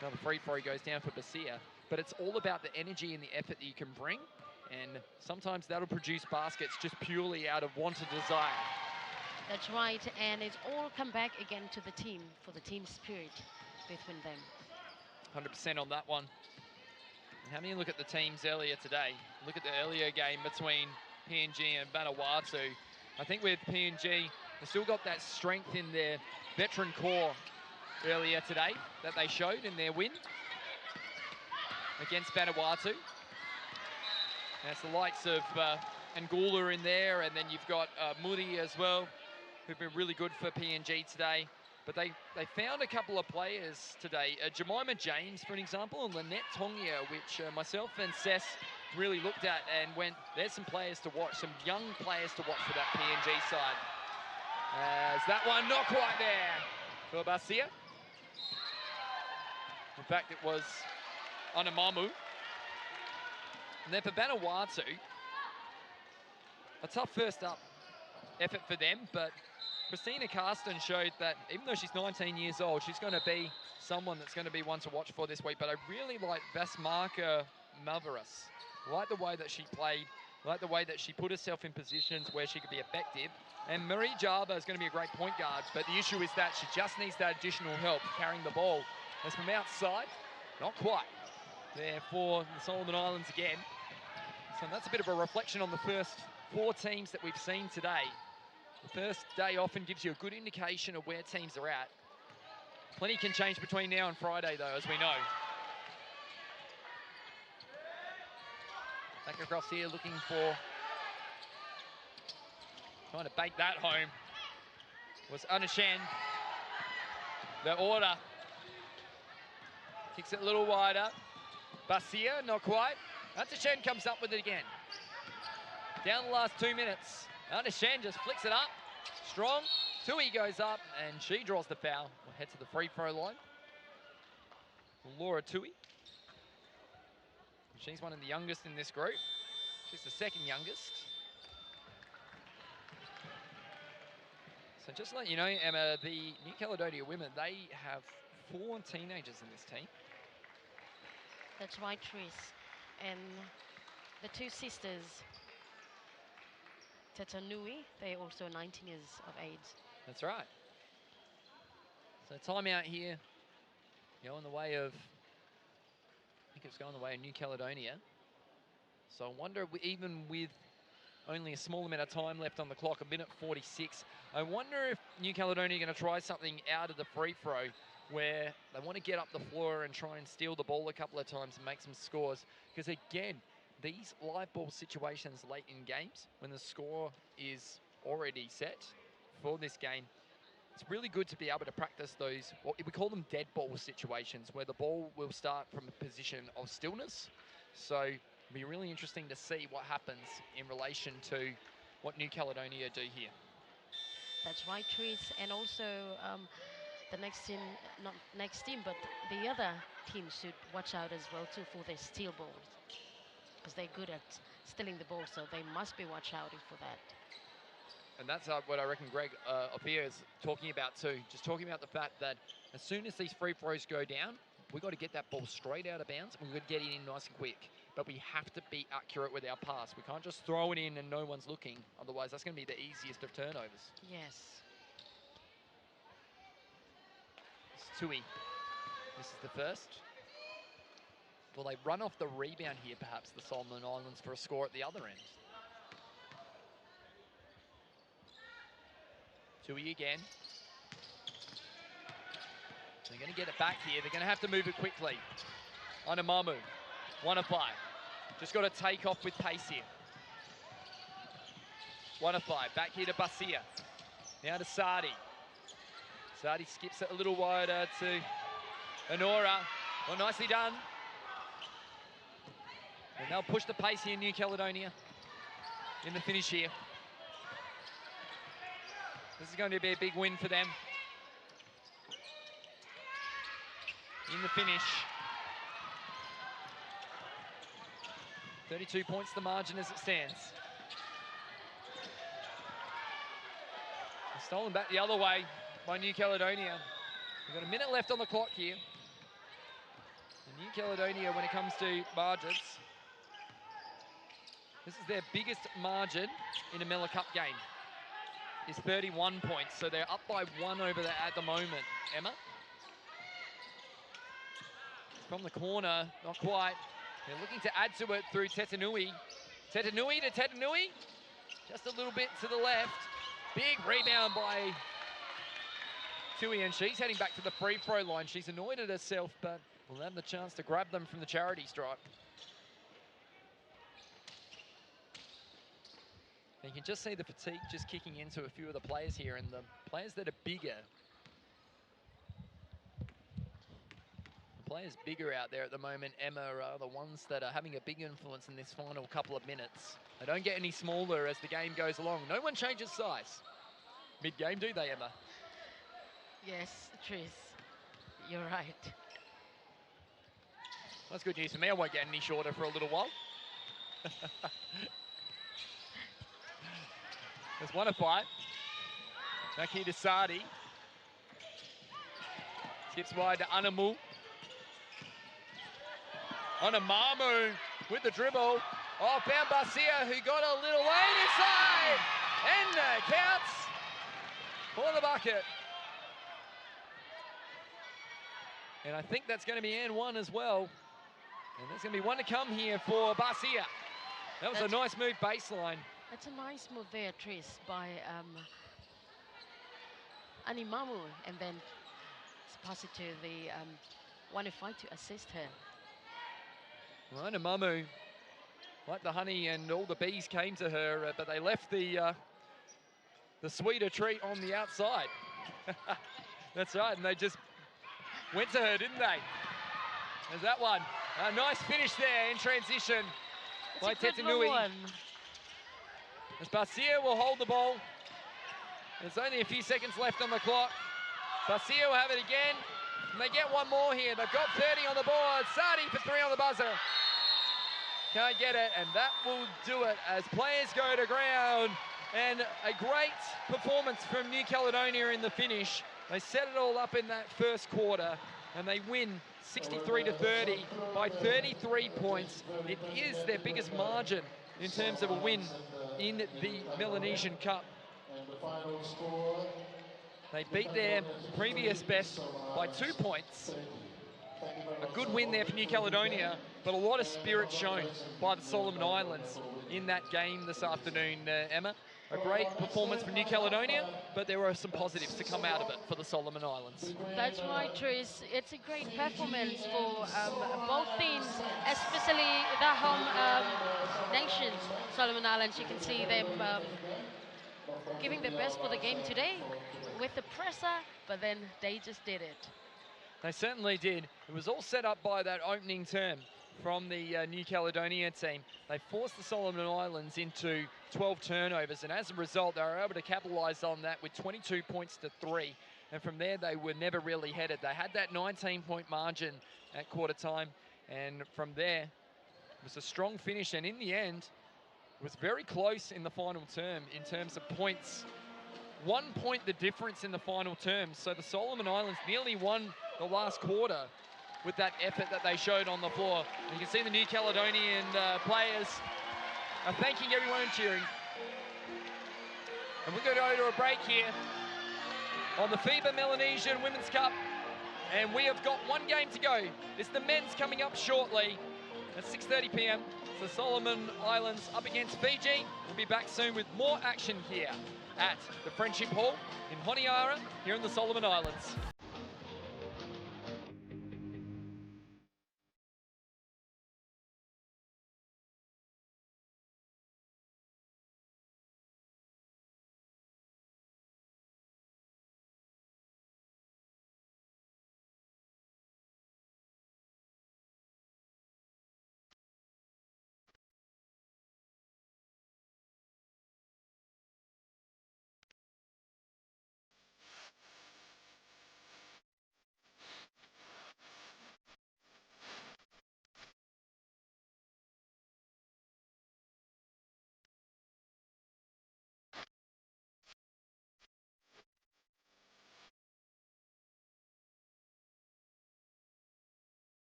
Speaker 2: another free throw goes down for Basia. But it's all about the energy and the effort that you can bring. And sometimes that'll produce baskets just purely out of want and desire.
Speaker 3: That's right, and it's all come back again to the team, for the team spirit between them.
Speaker 2: 100% on that one. And having a look at the teams earlier today, look at the earlier game between PNG and Vanuatu. I think with PNG, they've still got that strength in their veteran core earlier today that they showed in their win against Vanuatu. That's the likes of Angola in there, and then you've got Muri as well, who've been really good for PNG today. But they found a couple of players today. Jemima James, for an example, and Lynette Tongia, which myself and Cess really looked at and went, there's some players to watch, some young players to watch for that PNG side. As that one not quite there for Basia. In fact, it was Anamamu. And then for Vanuatu, a tough first up effort for them, but Christina Carsten showed that even though she's 19 years old, she's going to be someone that's going to be one to watch for this week. But I really like Vasmarka Malvaras. I like the way that she played, I like the way that she put herself in positions where she could be effective. And Marie Java is going to be a great point guard, but the issue is that she just needs that additional help carrying the ball. As from outside, not quite there for the Solomon Islands again. So that's a bit of a reflection on the first 4 teams that we've seen today. The first day often gives you a good indication of where teams are at. Plenty can change between now and Friday, though, as we know. Back across here, looking for, trying to bake that home, was Anashan. The order. Kicks it a little wider. Basia, not quite. Anashan comes up with it again. Down the last 2 minutes. Anashan just flicks it up. Strong. Tui goes up, and she draws the foul. We'll head to the free throw line. Laura Tui. She's one of the youngest in this group. She's the second youngest. So just to let you know, Emma, the New Caledonia women, they have 4 teenagers in this team.
Speaker 3: That's right, Tris. And the 2 sisters, Tetanui, they're also 19 years of age.
Speaker 2: That's right. So timeout here, going the way of, I think it's going the way of New Caledonia. So I wonder, even with only a small amount of time left on the clock, 1:46, I wonder if New Caledonia are going to try something out of the free throw where they want to get up the floor and try and steal the ball a couple of times and make some scores. Because again, these live ball situations late in games, when the score is already set for this game, it's really good to be able to practice those, we call them dead ball situations, where the ball will start from a position of stillness. So it'll be really interesting to see what happens in relation to what New Caledonia do here.
Speaker 3: That's right, Tris. And also the next team, not next team, but the other team should watch out as well too for their steal balls, because they're good at stealing the ball, so they must be watch out for that.
Speaker 2: And that's what I reckon Greg Ophir is talking about too. Just talking about the fact that as soon as these free throws go down, we've got to get that ball straight out of bounds. We've got to get it in nice and quick. But we have to be accurate with our pass. We can't just throw it in and no one's looking. Otherwise, that's going to be the easiest of turnovers.
Speaker 3: Yes.
Speaker 2: It's Tui. This is the first. Will they run off the rebound here, perhaps, the Solomon Islands, for a score at the other end? Tui again. They're going to get it back here. They're going to have to move it quickly. Anamamu, 1 of 5. Just got to take off with pace here. 1 of 5. Back here to Basia. Now to Sadi. Sadi skips it a little wider to Honora. Well, nicely done. And they'll push the pace here, New Caledonia, in the finish here. This is going to be a big win for them. In the finish. 32 points the margin as it stands. Stolen back the other way by New Caledonia. We've got a minute left on the clock here. And New Caledonia, when it comes to margins, this is their biggest margin in a Mela Cup game, is 31 points. So they're up by 1 over there at the moment. Emma? From the corner, not quite. They're looking to add to it through Tetanui. Tetanui to Tetanui. Just a little bit to the left. Big rebound by Tui, and she's heading back to the free throw line. She's annoyed at herself, but will have the chance to grab them from the charity stripe. And you can just see the fatigue just kicking into a few of the players here, and the players that are bigger. The players bigger out there at the moment, Emma, are the ones that are having a big influence in this final couple of minutes. They don't get any smaller as the game goes along. No one changes size mid-game, do they, Emma?
Speaker 3: Yes, Tris, you're right.
Speaker 2: That's good news for me. I won't get any shorter for a little while. There's one to fight. Back here to Sadi. Skips wide to Anamu. Onamamu with the dribble. Oh, found Barcia, who got a little lane inside. And counts for the bucket. And I think that's going to be and one as well. And there's going to be one to come here for Barcia. That was a nice move baseline.
Speaker 3: That's a nice move there, Tris, by Animamu, and then pass it to the one who fight to assist her.
Speaker 2: Well, Animamu, like the honey and all the bees came to her, but they left the sweeter treat on the outside. That's right, and they just went to her, didn't they? There's that one. A nice finish there in transition by Tetanui. As Barcia will hold the ball. There's only a few seconds left on the clock. Barcia will have it again. And they get one more here. They've got 30 on the board. Sadi for 3 on the buzzer. Can't get it, and that will do it as players go to ground. And a great performance from New Caledonia in the finish. They set it all up in that first quarter, and they win 63-30 by 33 points. It is their biggest margin in terms of a win in the Melanesian Cup. They beat their previous best by 2 points. A good win there for New Caledonia, but a lot of spirit shown by the Solomon Islands in that game this afternoon, Emma. A great performance from New Caledonia, but there were some positives to come out of it for the Solomon Islands.
Speaker 3: That's right, Tris. It's a great performance for both teams, especially the home nation, Solomon Islands. You can see them giving their best for the game today with the presser, but then they just did it.
Speaker 2: They certainly did. It was all set up by that opening term from the New Caledonia team. They forced the Solomon Islands into 12 turnovers, and as a result, they were able to capitalise on that with 22 points to 3. And from there, they were never really headed. They had that 19-point margin at quarter time, and from there, it was a strong finish. And in the end, it was very close in the final term in terms of points. 1 point the difference in the final term. So the Solomon Islands nearly won the last quarter with that effort that they showed on the floor. And you can see the New Caledonian players are thanking everyone and cheering. And we're going to go to a break here on the FIBA Melanesian Women's Cup. And we have got one game to go. It's the men's coming up shortly at 6:30 p.m. So Solomon Islands up against Fiji. We'll be back soon with more action here at the Friendship Hall in Honiara here in the Solomon Islands.